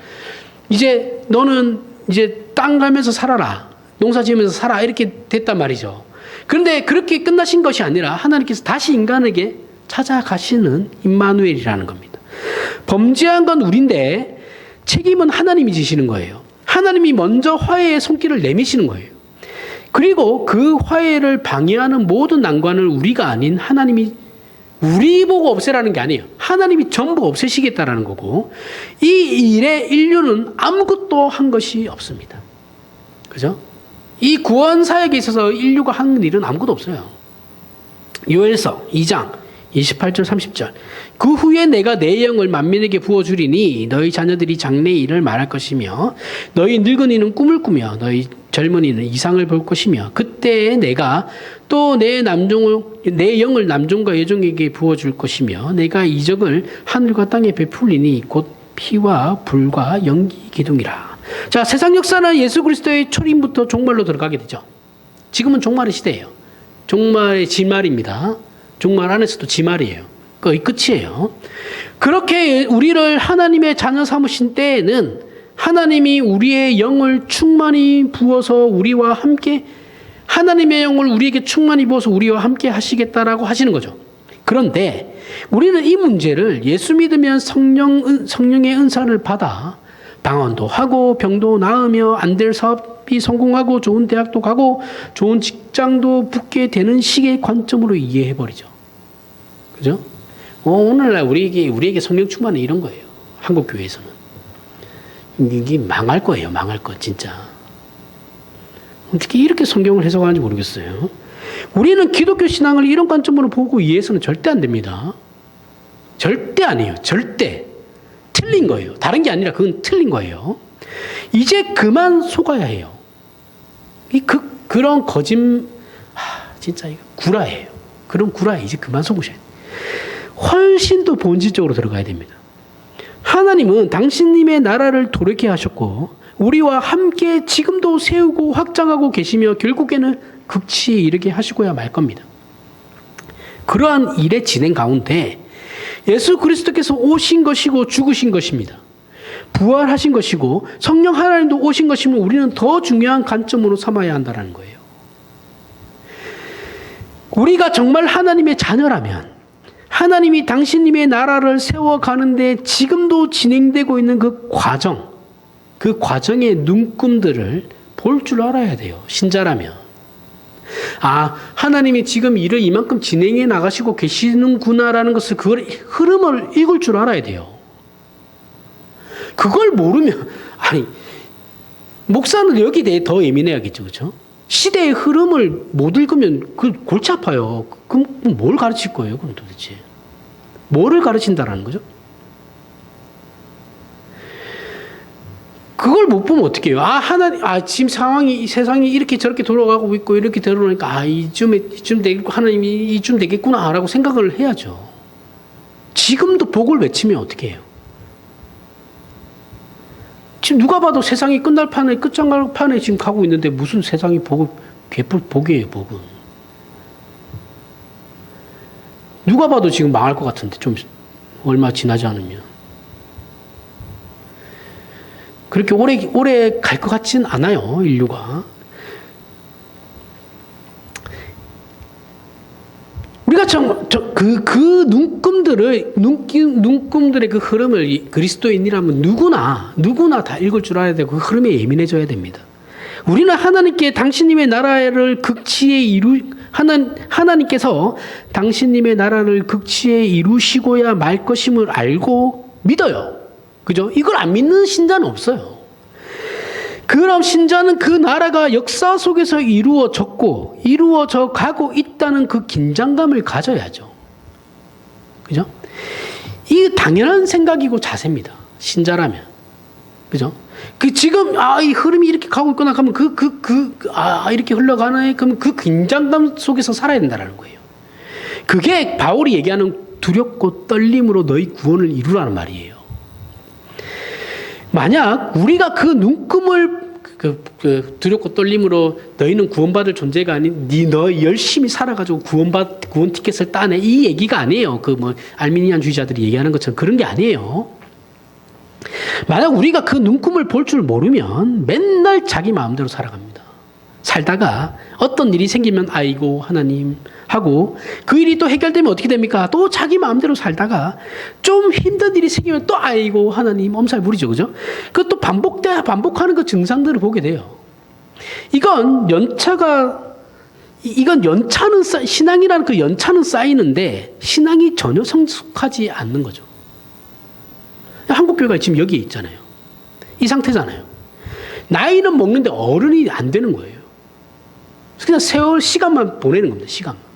이제 너는 이제 땅 가면서 살아라, 농사 지으면서 살아, 이렇게 됐단 말이죠. 그런데 그렇게 끝나신 것이 아니라 하나님께서 다시 인간에게 찾아가시는 임마누엘이라는 겁니다. 범죄한 건 우리인데 책임은 하나님이 지시는 거예요. 하나님이 먼저 화해의 손길을 내미시는 거예요. 그리고 그 화해를 방해하는 모든 난관을 우리가 아닌 하나님이 우리 보고 없애라는 게 아니에요. 하나님이 전부 없애시겠다라는 거고, 이 일에 인류는 아무것도 한 것이 없습니다. 그죠? 이 구원 사역에 있어서 인류가 한 일은 아무것도 없어요. 요엘서 2장 28절 30절. 그 후에 내가 내 영을 만민에게 부어주리니 너희 자녀들이 장래의 일을 말할 것이며 너희 늙은이는 꿈을 꾸며 너희 젊은이는 이상을 볼 것이며 그때에 내가 또 내 영을 남종과 여종에게 부어줄 것이며 내가 이적을 하늘과 땅에 베풀리니 곧 피와 불과 연기 기둥이라. 자, 세상 역사는 예수 그리스도의 초림부터 종말로 들어가게 되죠. 지금은 종말의 시대예요. 종말의 지말입니다. 종말 안에서도 지말이에요. 거의 끝이에요. 그렇게 우리를 하나님의 자녀 삼으신 때에는 하나님이 우리의 영을 충만히 부어서 우리와 함께 하나님의 영을 우리에게 충만히 부어서 우리와 함께 하시겠다라고 하시는 거죠. 그런데 우리는 이 문제를 예수 믿으면 성령의 은사를 받아 방언도 하고 병도 나으며 안 될 사업이 성공하고 좋은 대학도 가고 좋은 직장도 붙게 되는 식의 관점으로 이해해버리죠. 그죠? 오늘날 우리에게 성령 충만은 이런 거예요. 한국 교회에서는. 이게 망할 거예요. 망할 거 진짜. 어떻게 이렇게 성경을 해석하는지 모르겠어요. 우리는 기독교 신앙을 이런 관점으로 보고 이해해서는 절대 안 됩니다. 절대 아니에요. 절대. 틀린 거예요. 다른 게 아니라 그건 틀린 거예요. 이제 그만 속아야 해요. 그런 진짜 이거 구라예요. 그런 구라에 이제 그만 속으셔야 돼요. 훨씬 더 본질적으로 들어가야 됩니다. 하나님은 당신님의 나라를 도래케 하셨고 우리와 함께 지금도 세우고 확장하고 계시며 결국에는 극치에 이르게 하시고야 말 겁니다. 그러한 일의 진행 가운데 예수 그리스도께서 오신 것이고 죽으신 것입니다. 부활하신 것이고 성령 하나님도 오신 것이면 우리는 더 중요한 관점으로 삼아야 한다는 거예요. 우리가 정말 하나님의 자녀라면 하나님이 당신님의 나라를 세워가는데 지금도 진행되고 있는 그 과정의 눈금들을 볼 줄 알아야 돼요. 신자라면. 하나님이 지금 일을 이만큼 진행해 나가시고 계시는구나라는 것을 그걸 흐름을 읽을 줄 알아야 돼요. 그걸 모르면 목사는 여기에 대해 더 예민해야겠죠. 그렇죠? 시대의 흐름을 못 읽으면 그 골치 아파요. 그럼 뭘 가르칠 거예요? 그럼 도대체 뭐를 가르친다라는 거죠? 그걸 못 보면 어떻게 해요? 지금 세상이 이렇게 저렇게 돌아가고 있고 이렇게 되려니까 이쯤 되겠고 하나님이 이쯤 되겠구나라고 생각을 해야죠. 지금도 복을 외치면 어떻게 해요? 지금 누가 봐도 세상이 끝날 판에 끝장판에 지금 가고 있는데 무슨 세상이 복이에요, 복은. 누가 봐도 지금 망할 것 같은데 좀 얼마 지나지 않으면. 그렇게 오래 갈 것 같진 않아요, 인류가. 우리가 그 눈금들의 그 흐름을 그리스도인이라면 누구나 다 읽을 줄 알아야 되고 그 흐름에 예민해져야 됩니다. 우리는 하나님께 당신님의 나라를 하나님께서 당신님의 나라를 극치에 이루시고야 말 것임을 알고 믿어요. 그죠? 이걸 안 믿는 신자는 없어요. 그럼 신자는 그 나라가 역사 속에서 이루어져 가고 있다는 그 긴장감을 가져야죠. 그죠? 이게 당연한 생각이고 자세입니다. 신자라면. 그죠? 지금, 이 흐름이 이렇게 가고 있구나. 그러면 이렇게 흘러가네. 그러면 그 긴장감 속에서 살아야 된다는 거예요. 그게 바울이 얘기하는 두렵고 떨림으로 너희 구원을 이루라는 말이에요. 만약 우리가 그 눈금을 두렵고 떨림으로 너희는 구원받을 존재가 아닌 너 열심히 살아가지고 구원 티켓을 따내 이 얘기가 아니에요. 알미니안주의자들이 얘기하는 것처럼 그런 게 아니에요. 만약 우리가 그 눈금을 볼 줄 모르면 맨날 자기 마음대로 살아갑니다. 살다가 어떤 일이 생기면 아이고 하나님 하고 그 일이 또 해결되면 어떻게 됩니까? 또 자기 마음대로 살다가 좀 힘든 일이 생기면 또 아이고 하나님 엄살 부리죠. 그죠? 그것도 반복하는 그 증상들을 보게 돼요. 이건 신앙이라는 그 연차는 쌓이는데 신앙이 전혀 성숙하지 않는 거죠. 한국교회가 지금 여기에 있잖아요. 이 상태잖아요. 나이는 먹는데 어른이 안 되는 거예요. 그냥 시간만 보내는 겁니다. 시간만.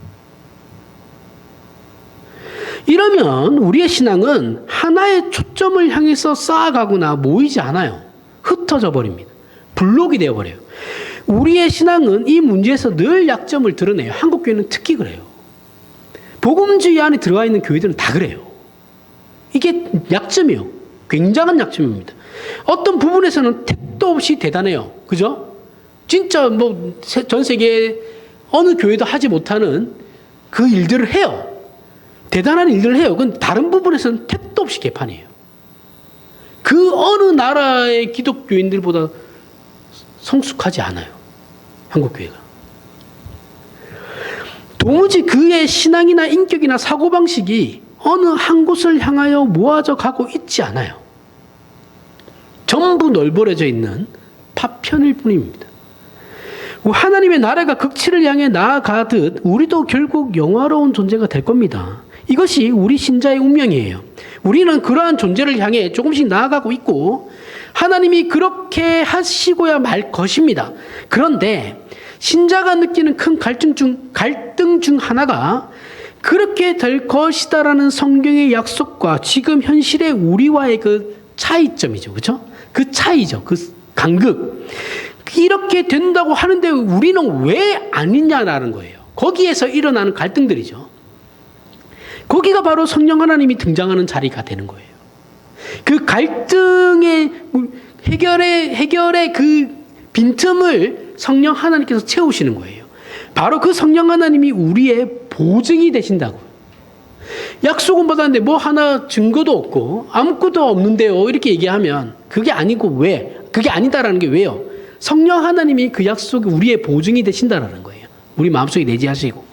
이러면 우리의 신앙은 하나의 초점을 향해서 쌓아가거나 모이지 않아요. 흩어져 버립니다. 블록이 되어버려요. 우리의 신앙은 이 문제에서 늘 약점을 드러내요. 한국교회는 특히 그래요. 복음주의 안에 들어가 있는 교회들은 다 그래요. 이게 약점이에요. 굉장한 약점입니다. 어떤 부분에서는 택도 없이 대단해요. 그죠? 진짜 뭐 전 세계 어느 교회도 하지 못하는 그 일들을 해요. 대단한 일들을 해요. 그건 다른 부분에서는 택도 없이 개판이에요. 그 어느 나라의 기독교인들보다 성숙하지 않아요. 한국교회가. 도무지 그의 신앙이나 인격이나 사고방식이 어느 한 곳을 향하여 모아져 가고 있지 않아요. 전부 널브러져 있는 파편일 뿐입니다. 하나님의 나라가 극치를 향해 나아가듯 우리도 결국 영화로운 존재가 될 겁니다. 이것이 우리 신자의 운명이에요. 우리는 그러한 존재를 향해 조금씩 나아가고 있고 하나님이 그렇게 하시고야 말 것입니다. 그런데 신자가 느끼는 큰 갈등 중 하나가 그렇게 될 것이다라는 성경의 약속과 지금 현실의 우리와의 그 차이점이죠. 그렇죠? 그 차이죠. 그 간극. 이렇게 된다고 하는데 우리는 왜 아니냐라는 거예요. 거기에서 일어나는 갈등들이죠. 거기가 바로 성령 하나님이 등장하는 자리가 되는 거예요. 그 갈등의 해결의 그 빈틈을 성령 하나님께서 채우시는 거예요. 바로 그 성령 하나님이 우리의 보증이 되신다고. 약속은 받았는데 뭐 하나 증거도 없고 아무것도 없는데요. 이렇게 얘기하면 그게 아니고 왜? 그게 아니다라는 게 왜요? 성령 하나님이 그 약속이 우리의 보증이 되신다라는 거예요. 우리 마음속에 내재하시고.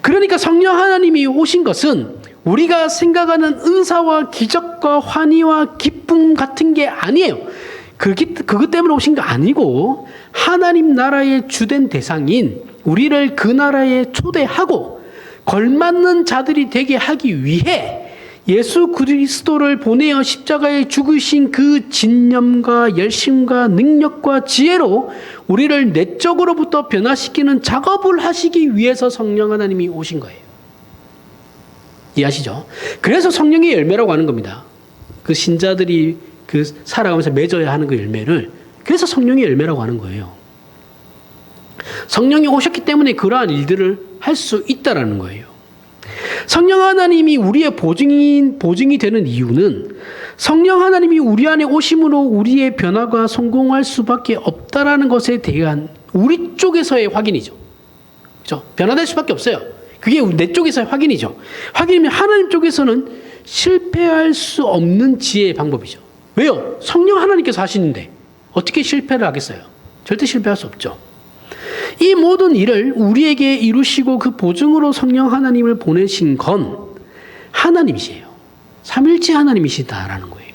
그러니까 성령 하나님이 오신 것은 우리가 생각하는 은사와 기적과 환희와 기쁨 같은 게 아니에요. 그것 때문에 오신 거 아니고 하나님 나라의 주된 대상인 우리를 그 나라에 초대하고 걸맞는 자들이 되게 하기 위해 예수 그리스도를 보내어 십자가에 죽으신 그 진념과 열심과 능력과 지혜로 우리를 내적으로부터 변화시키는 작업을 하시기 위해서 성령 하나님이 오신 거예요. 이해하시죠? 그래서 성령의 열매라고 하는 겁니다. 그 신자들이 그 살아가면서 맺어야 하는 그 열매를 그래서 성령의 열매라고 하는 거예요. 성령이 오셨기 때문에 그러한 일들을 할 수 있다라는 거예요. 성령 하나님이 우리의 보증이 되는 이유는 성령 하나님이 우리 안에 오심으로 우리의 변화가 성공할 수밖에 없다라는 것에 대한 우리 쪽에서의 확인이죠. 그렇죠? 변화될 수밖에 없어요. 그게 내 쪽에서의 확인이죠. 확인이면 하나님 쪽에서는 실패할 수 없는 지혜의 방법이죠. 왜요? 성령 하나님께서 하시는데 어떻게 실패를 하겠어요? 절대 실패할 수 없죠. 이 모든 일을 우리에게 이루시고 그 보증으로 성령 하나님을 보내신 건 하나님이시에요. 삼일체 하나님이시다라는 거예요.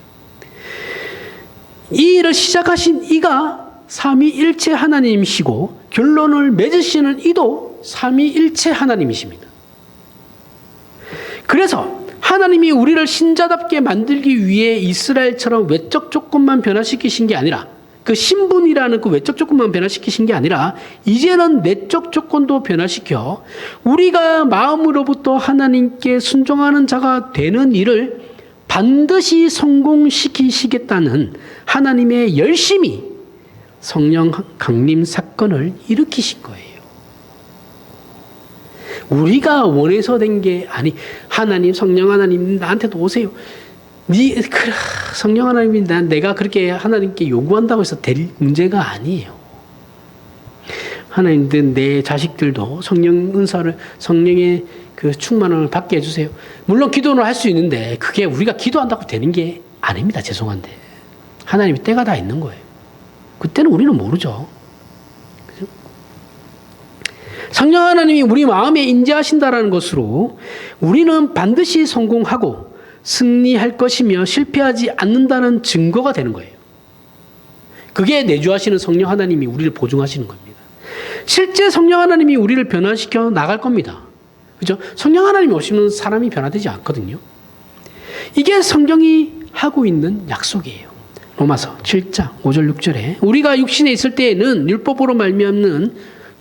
이 일을 시작하신 이가 삼위일체 하나님이시고 결론을 맺으시는 이도 삼위일체 하나님이십니다. 그래서 하나님이 우리를 신자답게 만들기 위해 이스라엘처럼 외적 조건만 변화시키신 게 아니라 그 신분이라는 그 외적 조건만 변화시키신 게 아니라 이제는 내적 조건도 변화시켜 우리가 마음으로부터 하나님께 순종하는 자가 되는 일을 반드시 성공시키시겠다는 하나님의 열심이 성령 강림 사건을 일으키신 거예요. 우리가 원해서 된 게 아니 하나님 성령 하나님 나한테도 오세요. 성령 하나님이 내가 그렇게 하나님께 요구한다고 해서 될 문제가 아니에요. 하나님들 내 자식들도 성령 은사를 성령의 그 충만함을 받게 해주세요. 물론 기도는 할 수 있는데 그게 우리가 기도한다고 되는 게 아닙니다. 죄송한데 하나님이 때가 다 있는 거예요. 그때는 우리는 모르죠. 그죠? 성령 하나님이 우리 마음에 임재하신다라는 것으로 우리는 반드시 성공하고 승리할 것이며 실패하지 않는다는 증거가 되는 거예요. 그게 내주하시는 성령 하나님이 우리를 보증하시는 겁니다. 실제 성령 하나님이 우리를 변화시켜 나갈 겁니다. 그죠? 성령 하나님이 오시면 사람이 변화되지 않거든요. 이게 성경이 하고 있는 약속이에요. 로마서 7장 5절 6절에 우리가 육신에 있을 때에는 율법으로 말미암는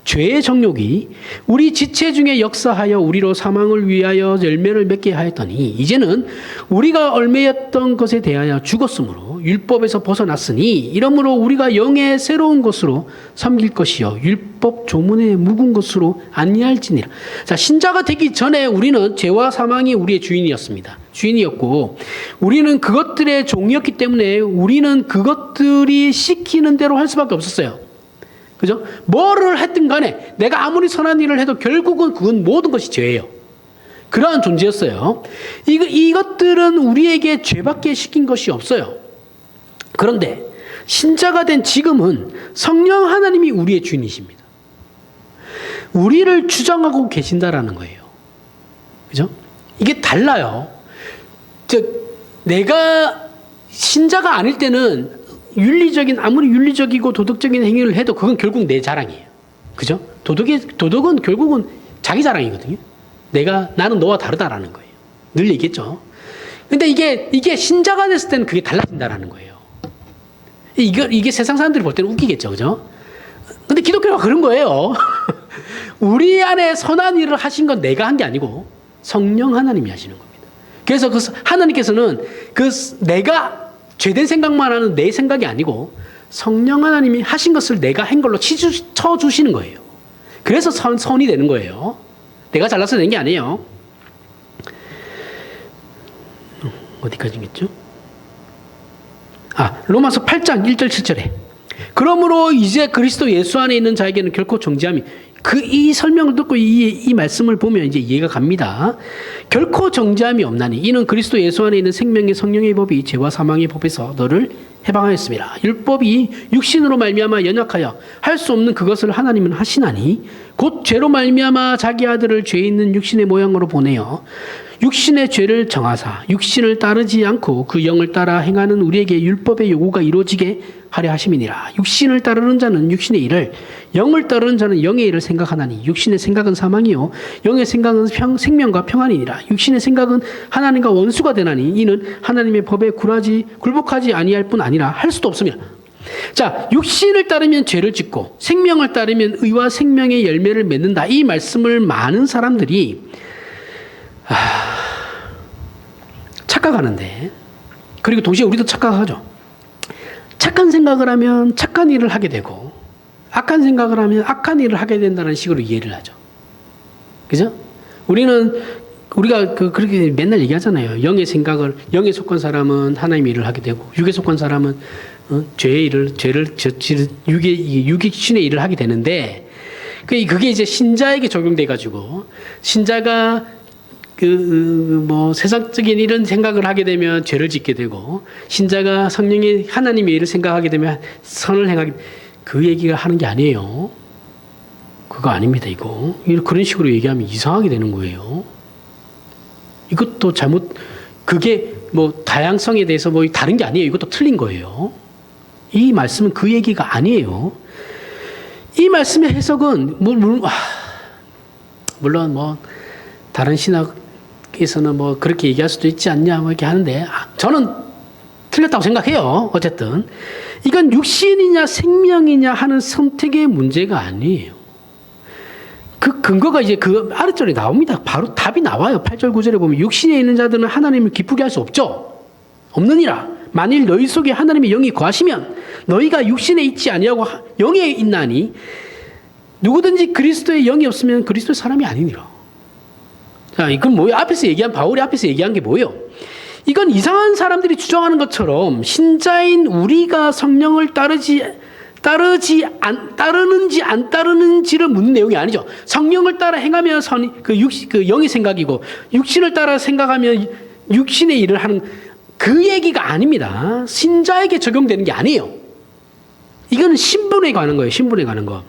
죄의 정욕이 우리 지체 중에 역사하여 우리로 사망을 위하여 열매를 맺게 하였더니 이제는 우리가 얽매였던 것에 대하여 죽었으므로 율법에서 벗어났으니 이러므로 우리가 영의 새로운 것으로 섬길 것이요 율법 조문에 묵은 것으로 아니할지니라. 자, 신자가 되기 전에 우리는 죄와 사망이 우리의 주인이었고 우리는 그것들의 종이었기 때문에 우리는 그것들이 시키는 대로 할 수밖에 없었어요. 그죠? 뭐를 했든 간에 내가 아무리 선한 일을 해도 결국은 그건 모든 것이 죄예요. 그러한 존재였어요. 이것들은 우리에게 죄밖에 시킨 것이 없어요. 그런데 신자가 된 지금은 성령 하나님이 우리의 주인이십니다. 우리를 주장하고 계신다라는 거예요. 그죠? 이게 달라요. 내가 신자가 아닐 때는 아무리 윤리적이고 도덕적인 행위를 해도 그건 결국 내 자랑이에요. 그죠? 도덕은 결국은 자기 자랑이거든요. 나는 너와 다르다라는 거예요. 늘 얘기했죠. 근데 이게 신자가 됐을 때는 그게 달라진다라는 거예요. 이게 세상 사람들이 볼 때는 웃기겠죠. 그죠? 근데 기독교가 그런 거예요. 우리 안에 선한 일을 하신 건 내가 한 게 아니고 성령 하나님이 하시는 겁니다. 그래서 하나님께서는 내가 죄된 생각만 하는 내 생각이 아니고 성령 하나님이 하신 것을 내가 한 걸로 쳐주시는 거예요. 그래서 선이 되는 거예요. 내가 잘나서 된 게 아니에요. 어디까지겠죠? 로마서 8장 1절 7절에 그러므로 이제 그리스도 예수 안에 있는 자에게는 결코 정죄함이 이 설명을 듣고 이 말씀을 보면 이제 이해가 갑니다. 결코 정죄함이 없나니 이는 그리스도 예수 안에 있는 생명의 성령의 법이 죄와 사망의 법에서 너를 해방하였습니다. 율법이 육신으로 말미암아 연약하여 할 수 없는 그것을 하나님은 하시나니 곧 죄로 말미암아 자기 아들을 죄 있는 육신의 모양으로 보내어 육신의 죄를 정하사 육신을 따르지 않고 그 영을 따라 행하는 우리에게 율법의 요구가 이루어지게 하려 하심이니라. 육신을 따르는 자는 육신의 일을 영을 따르는 자는 영의 일을 생각하나니 육신의 생각은 사망이요 영의 생각은 생명과 평안이니라. 육신의 생각은 하나님과 원수가 되나니 이는 하나님의 법에 굴복하지 아니할 뿐 아니라 할 수도 없습니다. 자, 육신을 따르면 죄를 짓고 생명을 따르면 의와 생명의 열매를 맺는다. 이 말씀을 많은 사람들이 착각하는데, 그리고 동시에 우리도 착각하죠. 착한 생각을 하면 착한 일을 하게 되고 악한 생각을 하면 악한 일을 하게 된다는 식으로 이해를 하죠. 그죠? 우리가 그렇게 맨날 얘기하잖아요. 영에 속한 사람은 하나님의 일을 하게 되고 육에 속한 사람은 죄를 저지른 육신의 일을 하게 되는데 그게 이제 신자에게 적용돼 가지고 신자가 세상적인 이런 생각을 하게 되면 죄를 짓게 되고 신자가 성령의 하나님의 일을 생각하게 되면 선을 행하게 그 얘기가 하는 게 아니에요. 그거 아닙니다. 그런 식으로 얘기하면 이상하게 되는 거예요. 이것도 그게 다양성에 대해서 다른 게 아니에요. 이것도 틀린 거예요. 이 말씀은 그 얘기가 아니에요. 이 말씀의 해석은 물론 다른 신학에서는 그렇게 얘기할 수도 있지 않냐 이렇게 하는데 저는 틀렸다고 생각해요. 어쨌든 이건 육신이냐 생명이냐 하는 선택의 문제가 아니에요. 그 근거가 이제 그 아래쪽에 나옵니다. 바로 답이 나와요. 8절 9절에 보면 육신에 있는 자들은 하나님을 기쁘게 할 수 없죠. 없느니라. 만일 너희 속에 하나님의 영이 거하시면 너희가 육신에 있지 아니하고 영에 있나니 누구든지 그리스도의 영이 없으면 그리스도의 사람이 아니니라. 자, 이건 뭐예요? 바울이 앞에서 얘기한 게 뭐예요? 이건 이상한 사람들이 주장하는 것처럼 신자인 우리가 성령을 따르는지 안 따르는지를 묻는 내용이 아니죠. 성령을 따라 행하면 영의 생각이고 육신을 따라 생각하면 육신의 일을 하는 그 얘기가 아닙니다. 신자에게 적용되는 게 아니에요. 이거는 신분에 관한 거예요. 신분에 관한 거.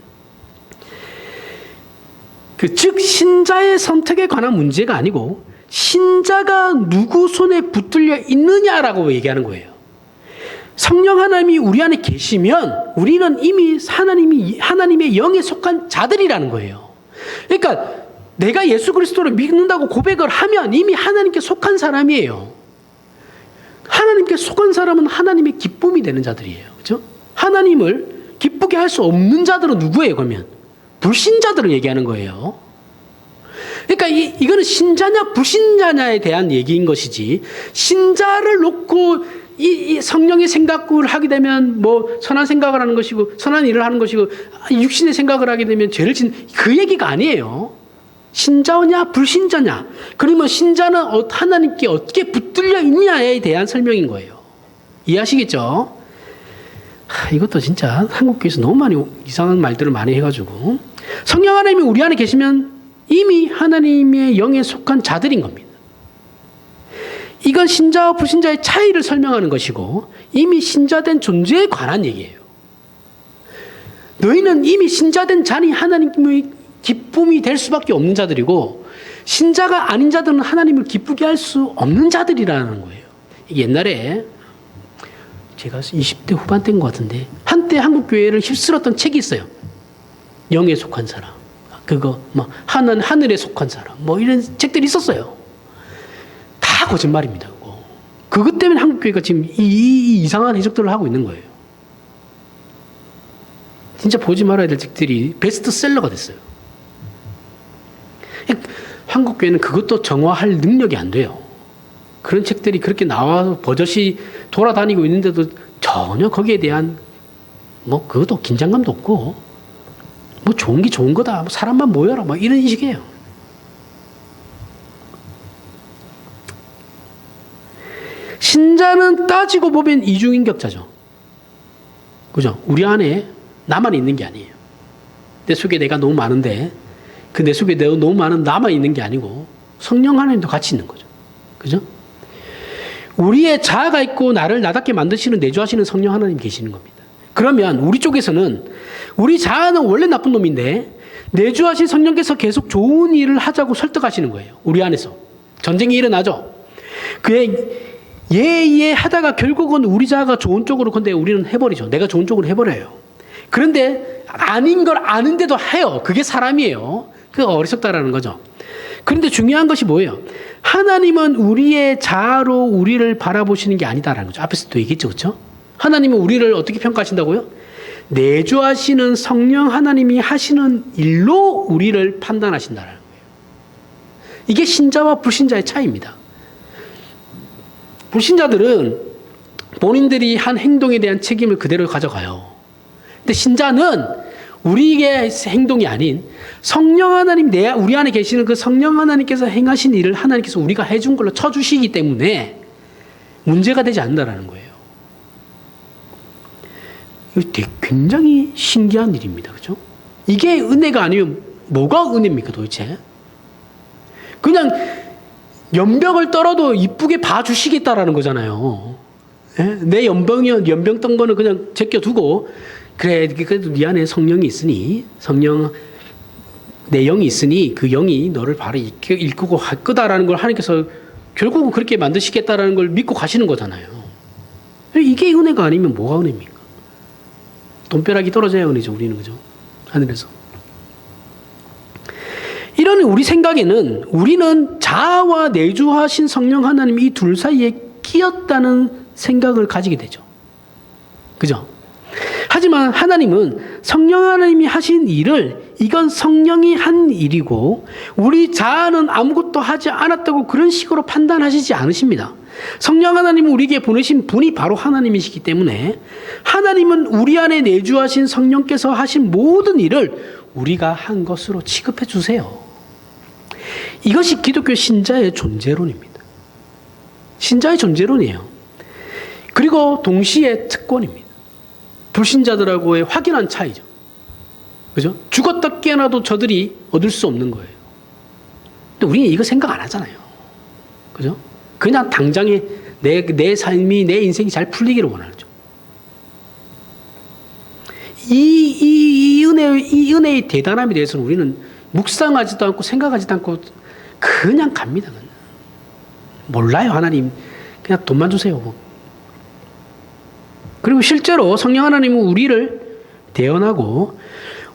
즉 신자의 선택에 관한 문제가 아니고 신자가 누구 손에 붙들려 있느냐라고 얘기하는 거예요. 성령 하나님이 우리 안에 계시면 우리는 이미 하나님의 영에 속한 자들이라는 거예요. 그러니까 내가 예수 그리스도를 믿는다고 고백을 하면 이미 하나님께 속한 사람이에요. 하나님께 속한 사람은 하나님의 기쁨이 되는 자들이에요. 그렇죠? 하나님을 기쁘게 할 수 없는 자들은 누구예요, 그러면? 불신자들을 얘기하는 거예요. 그러니까 이거는 신자냐 불신자냐에 대한 얘기인 것이지, 신자를 놓고 이 성령의 생각을 하게 되면 뭐 선한 생각을 하는 것이고 선한 일을 하는 것이고 육신의 생각을 하게 되면 죄를 짓는, 그 얘기가 아니에요. 신자냐 불신자냐, 그러면 신자는 하나님께 어떻게 붙들려 있냐에 대한 설명인 거예요. 이해하시겠죠? 이것도 진짜 한국교회에서 너무 많이 이상한 말들을 많이 해가지고, 성령 하나님이 우리 안에 계시면 이미 하나님의 영에 속한 자들인 겁니다. 이건 신자와 불신자의 차이를 설명하는 것이고 이미 신자된 존재에 관한 얘기예요. 너희는 이미 신자된 자니 하나님의 기쁨이 될 수밖에 없는 자들이고, 신자가 아닌 자들은 하나님을 기쁘게 할 수 없는 자들이라는 거예요. 옛날에 제가 20대 후반 때인 것 같은데 한때 한국교회를 휩쓸었던 책이 있어요. 영에 속한 사람, 그거 뭐 하늘에 속한 사람, 뭐 이런 책들이 있었어요. 다 거짓말입니다. 그것 때문에 한국교회가 지금 이 이상한 해석들을 하고 있는 거예요. 진짜 보지 말아야 될 책들이 베스트셀러가 됐어요. 한국교회는 그것도 정화할 능력이 안 돼요. 그런 책들이 그렇게 나와서 버젓이 돌아다니고 있는데도 전혀 거기에 대한 뭐 그것도 긴장감도 없고, 뭐 좋은 게 좋은 거다, 뭐 사람만 모여라, 뭐 이런 식이에요. 신자는 따지고 보면 이중인격자죠. 그죠? 우리 안에 나만 있는 게 아니에요. 내 속에 내가 너무 많은데 그 내 속에 내가 너무 많은 나만 있는 게 아니고 성령 하나님도 같이 있는 거죠. 그죠? 우리의 자아가 있고 나를 나답게 만드시는 내주하시는 성령 하나님 계시는 겁니다. 그러면 우리 쪽에서는 우리 자아는 원래 나쁜 놈인데 내주하신 성령께서 계속 좋은 일을 하자고 설득하시는 거예요. 우리 안에서 전쟁이 일어나죠. 예 하다가 결국은 우리 자아가 좋은 쪽으로, 근데 우리는 해버리죠. 내가 좋은 쪽으로 해버려요. 그런데 아닌 걸 아는데도 해요. 그게 사람이에요. 그게 어리석다라는 거죠. 그런데 중요한 것이 뭐예요? 하나님은 우리의 자아로 우리를 바라보시는 게 아니다라는 거죠. 앞에서도 얘기했죠. 그렇죠? 하나님은 우리를 어떻게 평가하신다고요? 내주하시는 성령 하나님이 하시는 일로 우리를 판단하신다라는 거예요. 이게 신자와 불신자의 차이입니다. 불신자들은 본인들이 한 행동에 대한 책임을 그대로 가져가요. 근데 신자는 우리의 행동이 아닌 성령 하나님, 우리 안에 계시는 그 성령 하나님께서 행하신 일을 하나님께서 우리가 해준 걸로 쳐주시기 때문에 문제가 되지 않는다는 거예요. 이거 굉장히 신기한 일입니다. 그죠? 이게 은혜가 아니면 뭐가 은혜입니까 도대체? 그냥 연병을 떨어도 이쁘게 봐주시겠다라는 거잖아요. 예? 내 연병 떤 거는 그냥 제껴두고, 그래, 그래도 네 안에 성령이 있으니, 내 영이 있으니 그 영이 너를 바로 일구고 할 거다라는 걸 하나님께서 결국은 그렇게 만드시겠다라는 걸 믿고 가시는 거잖아요. 이게 은혜가 아니면 뭐가 은혜입니까? 돈벼락이 떨어져야 은혜죠, 우리는. 그죠? 하늘에서. 이런 우리 생각에는 우리는 자아와 내주하신 성령 하나님 이 둘 사이에 끼었다는 생각을 가지게 되죠. 그죠? 하지만 하나님은 성령 하나님이 하신 일을 이건 성령이 한 일이고 우리 자아는 아무것도 하지 않았다고 그런 식으로 판단하시지 않으십니다. 성령 하나님은 우리에게 보내신 분이 바로 하나님이시기 때문에 하나님은 우리 안에 내주하신 성령께서 하신 모든 일을 우리가 한 것으로 취급해 주세요. 이것이 기독교 신자의 존재론입니다. 신자의 존재론이에요. 그리고 동시에 특권입니다. 불신자들하고의 확연한 차이죠. 그죠? 죽었다 깨어나도 저들이 얻을 수 없는 거예요. 근데 우리는 이거 생각 안 하잖아요. 그죠? 그냥 당장에 내 삶이, 내 인생이 잘 풀리기를 원하죠. 이 은혜의 대단함에 대해서는 우리는 묵상하지도 않고 생각하지도 않고 그냥 갑니다. 그냥. 몰라요, 하나님. 그냥 돈만 주세요. 그리고 실제로 성령 하나님은 우리를 대언하고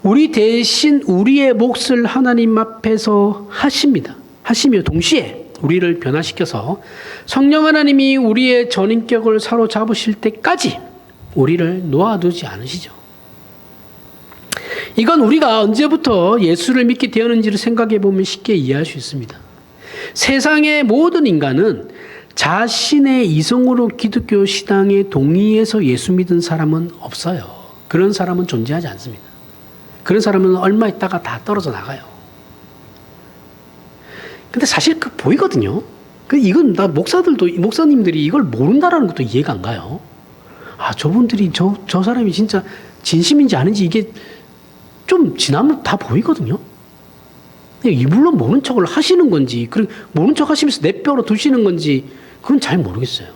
우리 대신 우리의 몫을 하나님 앞에서 하십니다. 하시며 동시에 우리를 변화시켜서 성령 하나님이 우리의 전인격을 사로잡으실 때까지 우리를 놓아두지 않으시죠. 이건 우리가 언제부터 예수를 믿게 되었는지를 생각해 보면 쉽게 이해할 수 있습니다. 세상의 모든 인간은 자신의 이성으로 기독교 신앙에 동의해서 예수 믿은 사람은 없어요. 그런 사람은 존재하지 않습니다. 그런 사람은 얼마 있다가 다 떨어져 나가요. 근데 사실 그 보이거든요. 이건 목사님들이 이걸 모른다라는 것도 이해가 안 가요. 아, 저분들이 저 사람이 진짜 진심인지 아닌지 이게 좀 지나면 다 보이거든요. 물론 모른 척을 하시는 건지, 그리고 모른 척 하시면서 내 뼈로 두시는 건지, 그건 잘 모르겠어요.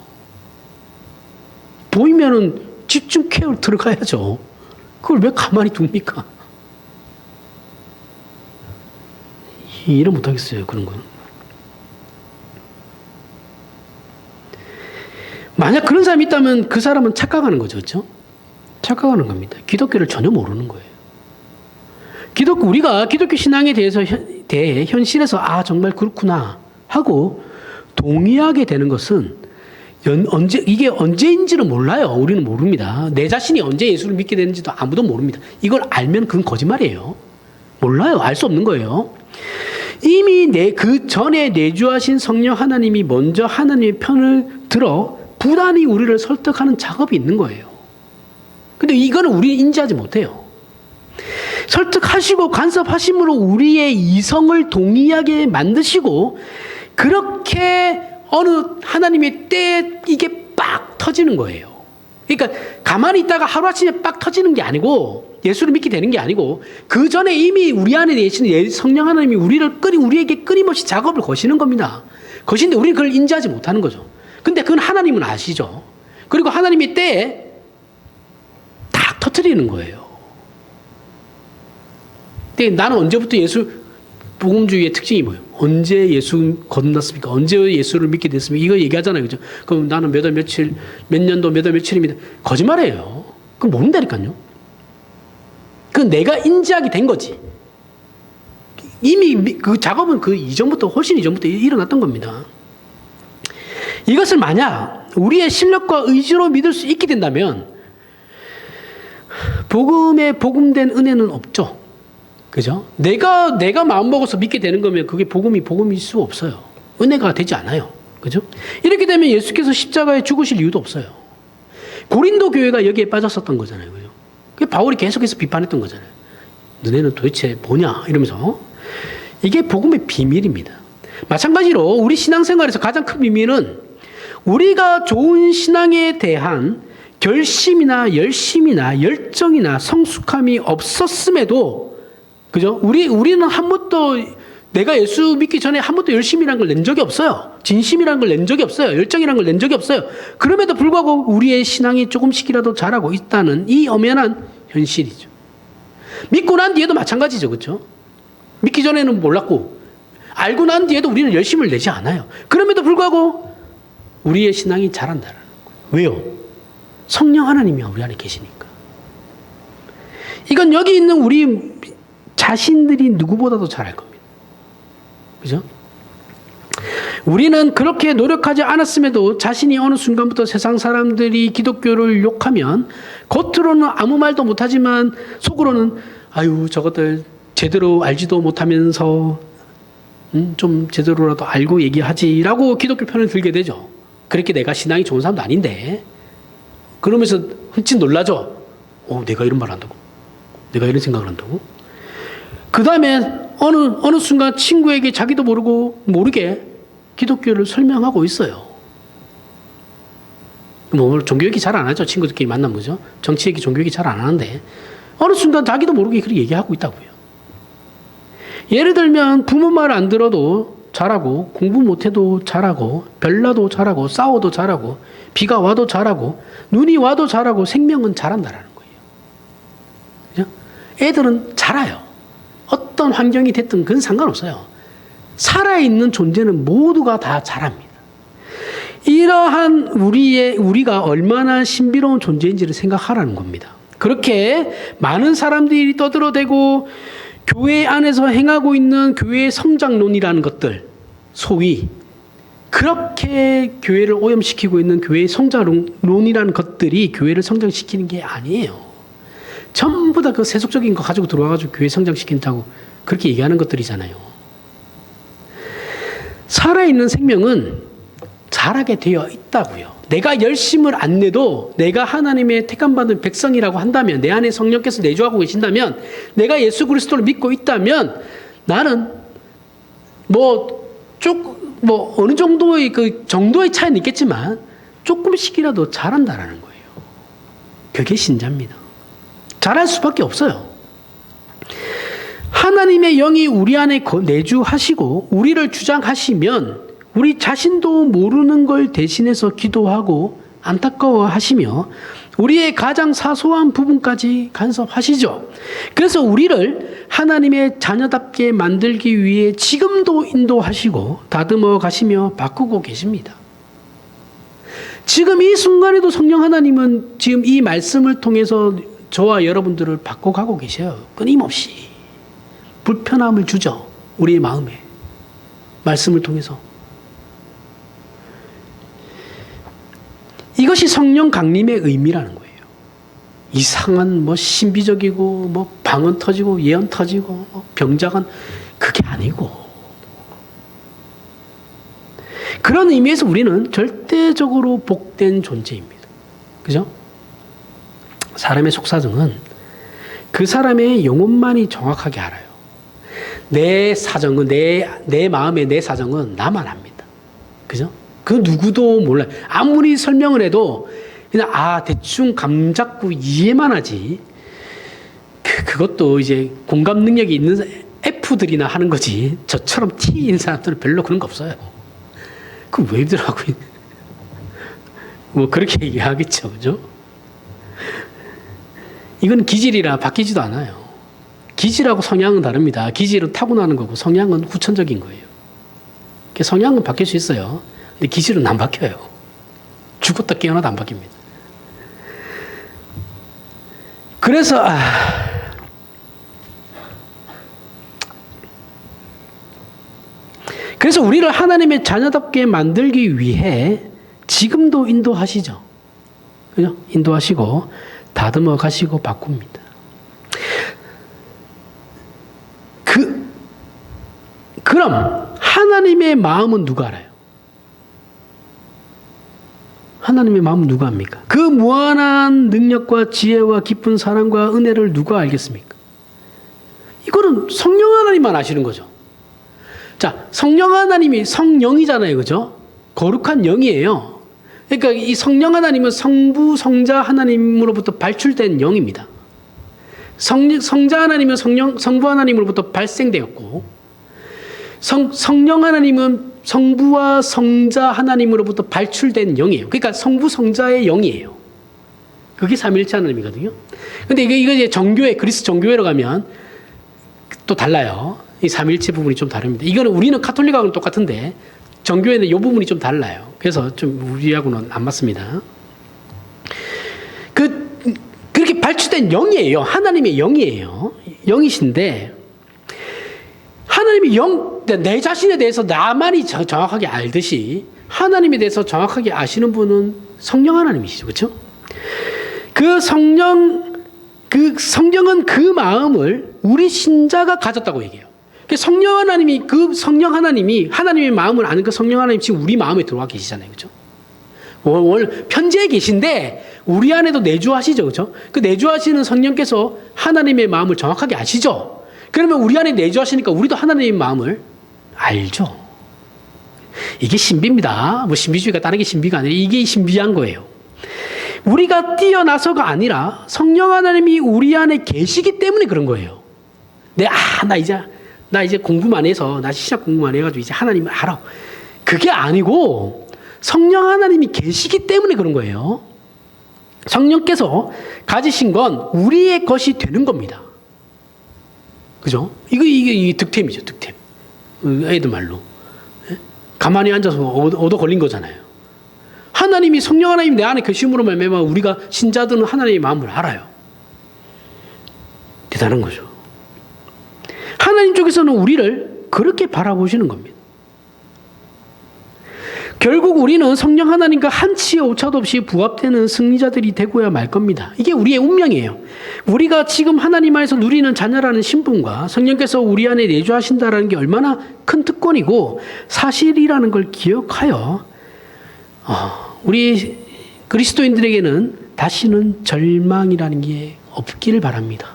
보이면은 집중 케어 들어가야죠. 그걸 왜 가만히 둡니까? 이해 못하겠어요, 그런 건. 만약 그런 사람이 있다면 그 사람은 착각하는 거죠, 그렇죠? 착각하는 겁니다. 기독교를 전혀 모르는 거예요. 우리가 기독교 신앙에 대해 현실에서 정말 그렇구나 하고 동의하게 되는 것은 이게 언제인지는 몰라요. 우리는 모릅니다. 내 자신이 언제 예수를 믿게 되는지도 아무도 모릅니다. 이걸 알면 그건 거짓말이에요. 몰라요. 알 수 없는 거예요. 이미 그 전에 내주하신 성령 하나님이 먼저 하나님의 편을 들어 부단히 우리를 설득하는 작업이 있는 거예요. 근데 이거는 우리는 인지하지 못해요. 설득하시고 간섭하심으로 우리의 이성을 동의하게 만드시고 그렇게 어느 하나님의 때에 이게 빡 터지는 거예요. 그러니까 가만히 있다가 하루아침에 빡 터지는 게 아니고 예수를 믿게 되는 게 아니고 그 전에 이미 우리 안에 계시는 성령 하나님이 우리에게 끊임없이 작업을 거시는 겁니다. 거시는데 우리는 그걸 인지하지 못하는 거죠. 근데 그건 하나님은 아시죠. 그리고 하나님의 때에 딱 터뜨리는 거예요. 근데 나는 언제부터 복음주의의 특징이 뭐예요? 언제 예수 거듭났습니까? 언제 예수를 믿게 됐습니까? 이거 얘기하잖아요. 그죠? 그럼 나는 몇 년도 몇 월 며칠입니다. 거짓말이에요. 그건 모른다니까요. 그건 내가 인지하게 된 거지. 이미 그 작업은 훨씬 이전부터 일어났던 겁니다. 이것을 만약 우리의 실력과 의지로 믿을 수 있게 된다면 복음에 복음된 은혜는 없죠. 그죠? 내가 마음먹어서 믿게 되는 거면 그게 복음일 수 없어요. 은혜가 되지 않아요. 그죠? 이렇게 되면 예수께서 십자가에 죽으실 이유도 없어요. 고린도 교회가 여기에 빠졌었던 거잖아요. 그죠? 바울이 계속해서 비판했던 거잖아요. 너네는 도대체 뭐냐? 이러면서. 이게 복음의 비밀입니다. 마찬가지로 우리 신앙생활에서 가장 큰 비밀은 우리가 좋은 신앙에 대한 결심이나 열심이나 열정이나 성숙함이 없었음에도 그죠? 우리는 한 번도 내가 예수 믿기 전에 한 번도 열심이라는 걸 낸 적이 없어요. 진심이라는 걸 낸 적이 없어요. 열정이라는 걸 낸 적이 없어요. 그럼에도 불구하고 우리의 신앙이 조금씩이라도 자라고 있다는 이 엄연한 현실이죠. 믿고 난 뒤에도 마찬가지죠. 그렇죠? 믿기 전에는 몰랐고 알고 난 뒤에도 우리는 열심을 내지 않아요. 그럼에도 불구하고 우리의 신앙이 자란다는 거예요. 왜요? 성령 하나님이 우리 안에 계시니까. 이건 여기 있는 우리 자신들이 누구보다도 잘할 겁니다. 그죠? 우리는 그렇게 노력하지 않았음에도 자신이 어느 순간부터 세상 사람들이 기독교를 욕하면 겉으로는 아무 말도 못하지만 속으로는 아유 저것들 제대로 알지도 못하면서 좀 제대로라도 알고 얘기하지라고 기독교 편을 들게 되죠. 그렇게 내가 신앙이 좋은 사람도 아닌데 그러면서 흠칫 놀라죠. 내가 이런 말 한다고? 내가 이런 생각을 한다고? 그 다음에 어느 순간 친구에게 자기도 모르게 기독교를 설명하고 있어요. 종교 얘기 잘 안 하죠. 친구들끼리 만나면 그죠? 정치 얘기, 종교 얘기 잘 안 하는데 어느 순간 자기도 모르게 그렇게 얘기하고 있다고요. 예를 들면 부모 말 안 들어도 잘하고 공부 못해도 잘하고 별나도 잘하고 싸워도 잘하고 비가 와도 잘하고 눈이 와도 잘하고 생명은 잘한다라는 거예요. 그죠? 애들은 잘해요. 어떤 환경이 됐든 그건 상관없어요. 살아있는 존재는 모두가 다 잘합니다. 이러한 우리가 얼마나 신비로운 존재인지를 생각하라는 겁니다. 그렇게 많은 사람들이 떠들어대고 교회 안에서 행하고 있는 교회의 성장론이라는 것들, 소위 그렇게 교회를 오염시키고 있는 교회의 성장론이라는 것들이 교회를 성장시키는 게 아니에요. 전부 다 그 세속적인 거 가지고 들어와가지고 교회 성장시킨다고 그렇게 얘기하는 것들이잖아요. 살아있는 생명은 자라게 되어 있다고요. 내가 열심을 안 내도 내가 하나님의 택함받은 백성이라고 한다면, 내 안에 성령께서 내주하고 계신다면, 내가 예수 그리스도를 믿고 있다면 나는 어느 정도의 그 정도의 차이는 있겠지만 조금씩이라도 자란다라는 거예요. 그게 신자입니다. 자랄 수밖에 없어요. 하나님의 영이 우리 안에 내주하시고 우리를 주장하시면 우리 자신도 모르는 걸 대신해서 기도하고 안타까워하시며 우리의 가장 사소한 부분까지 간섭하시죠. 그래서 우리를 하나님의 자녀답게 만들기 위해 지금도 인도하시고 다듬어 가시며 바꾸고 계십니다. 지금 이 순간에도 성령 하나님은 지금 이 말씀을 통해서 저와 여러분들을 바꿔가고 계셔요. 끊임없이. 불편함을 주죠. 우리의 마음에. 말씀을 통해서. 이것이 성령 강림의 의미라는 거예요. 이상한 신비적이고 방언 터지고 예언 터지고 병자간 그게 아니고, 그런 의미에서 우리는 절대적으로 복된 존재입니다. 그죠? 사람의 속사정은 그 사람의 영혼만이 정확하게 알아요. 내 사정은 내 마음의 내 사정은 나만 압니다. 그죠? 그 누구도 몰라요. 아무리 설명을 해도 그냥 대충 감 잡고 이해만 하지. 그것도 이제 공감 능력이 있는 F들이나 하는 거지. 저처럼 T인 사람들은 별로 그런 거 없어요. 그 왜들 하고 그렇게 얘기하겠죠. 그죠? 이건 기질이라 바뀌지도 않아요. 기질하고 성향은 다릅니다. 기질은 타고나는 거고 성향은 후천적인 거예요. 성향은 바뀔 수 있어요. 근데 기질은 안 바뀌어요. 죽었다 깨어나도 안 바뀝니다. 그래서 우리를 하나님의 자녀답게 만들기 위해 지금도 인도하시죠. 그죠? 인도하시고 다듬어 가시고 바꿉니다. 그럼 하나님의 마음은 누가 알아요? 하나님의 마음은 누가 압니까? 그 무한한 능력과 지혜와 깊은 사랑과 은혜를 누가 알겠습니까? 이거는 성령 하나님만 아시는 거죠. 자, 성령 하나님이 성령이잖아요. 그죠? 거룩한 영이에요. 그러니까 이 성령 하나님은 성부, 성자 하나님으로부터 발출된 영입니다. 성자 하나님은 성부 하나님으로부터 발생되었고, 성령 하나님은 성부와 성자 하나님으로부터 발출된 영이에요. 그러니까 성부, 성자의 영이에요. 그게 삼위일체 하나님이거든요. 근데 이게 이제 정교회, 그리스 정교회로 가면 또 달라요. 이 삼위일체 부분이 좀 다릅니다. 이거는 우리는 카톨릭하고는 똑같은데 정교회는 이 부분이 좀 달라요. 그래서 좀 우리하고는 안 맞습니다. 그렇게 발출된 영이에요. 하나님의 영이에요. 영이신데, 하나님의 내 자신에 대해서 나만이 정확하게 알듯이 하나님에 대해서 정확하게 아시는 분은 성령 하나님이시죠. 그렇죠? 성령은 그 마음을 우리 신자가 가졌다고 얘기해요. 성령 하나님이 하나님의 마음을 아는 그 성령 하나님 지금 우리 마음에 들어와 계시잖아요. 그렇죠? 편지에 계신데 우리 안에도 내주하시죠. 그렇죠? 그 내주하시는 성령께서 하나님의 마음을 정확하게 아시죠. 그러면 우리 안에 내주하시니까 우리도 하나님의 마음을 알죠. 이게 신비입니다. 신비주의가 다른 게 신비가 아니라 이게 신비한 거예요. 우리가 뛰어나서가 아니라 성령 하나님이 우리 안에 계시기 때문에 그런 거예요. 나 이제 공부만 해서, 나 시작 공부만 해가지고 이제 하나님을 알아. 그게 아니고 성령 하나님이 계시기 때문에 그런 거예요. 성령께서 가지신 건 우리의 것이 되는 겁니다. 그죠? 이게 득템이죠, 득템. 애들 말로. 가만히 앉아서 얻어 걸린 거잖아요. 하나님이, 성령 하나님 내 안에 계심으로 말미암아 우리가 신자들은 하나님의 마음을 알아요. 대단한 거죠. 하나님 쪽에서는 우리를 그렇게 바라보시는 겁니다. 결국 우리는 성령 하나님과 한치의 오차도 없이 부합되는 승리자들이 되고야 말 겁니다. 이게 우리의 운명이에요. 우리가 지금 하나님 안에서 누리는 자녀라는 신분과 성령께서 우리 안에 내주하신다는 게 얼마나 큰 특권이고 사실이라는 걸 기억하여 우리 그리스도인들에게는 다시는 절망이라는 게 없기를 바랍니다.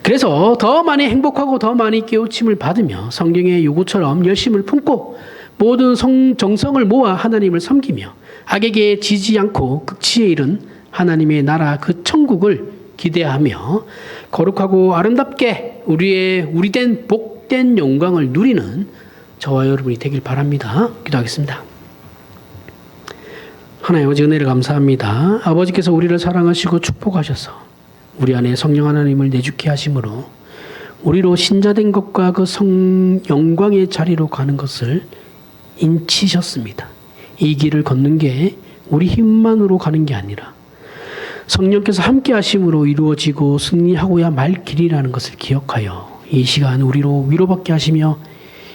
그래서 더 많이 행복하고 더 많이 깨우침을 받으며 성경의 요구처럼 열심을 품고 모든 정성을 모아 하나님을 섬기며 악에게 지지 않고 극치에 이른 하나님의 나라 그 천국을 기대하며 거룩하고 아름답게 우리된 복된 영광을 누리는 저와 여러분이 되길 바랍니다. 기도하겠습니다. 하나님 아버지 은혜를 감사합니다. 아버지께서 우리를 사랑하시고 축복하셔서 우리 안에 성령 하나님을 내주게 하심으로 우리로 신자된 것과 그 영광의 자리로 가는 것을 인치셨습니다. 이 길을 걷는 게 우리 힘만으로 가는 게 아니라 성령께서 함께 하심으로 이루어지고 승리하고야 말 길이라는 것을 기억하여 이 시간 우리로 위로받게 하시며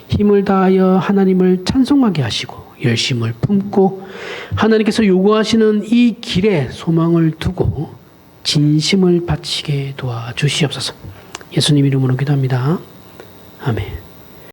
힘을 다하여 하나님을 찬송하게 하시고 열심을 품고 하나님께서 요구하시는 이 길에 소망을 두고 진심을 바치게 도와주시옵소서. 예수님 이름으로 기도합니다. 아멘.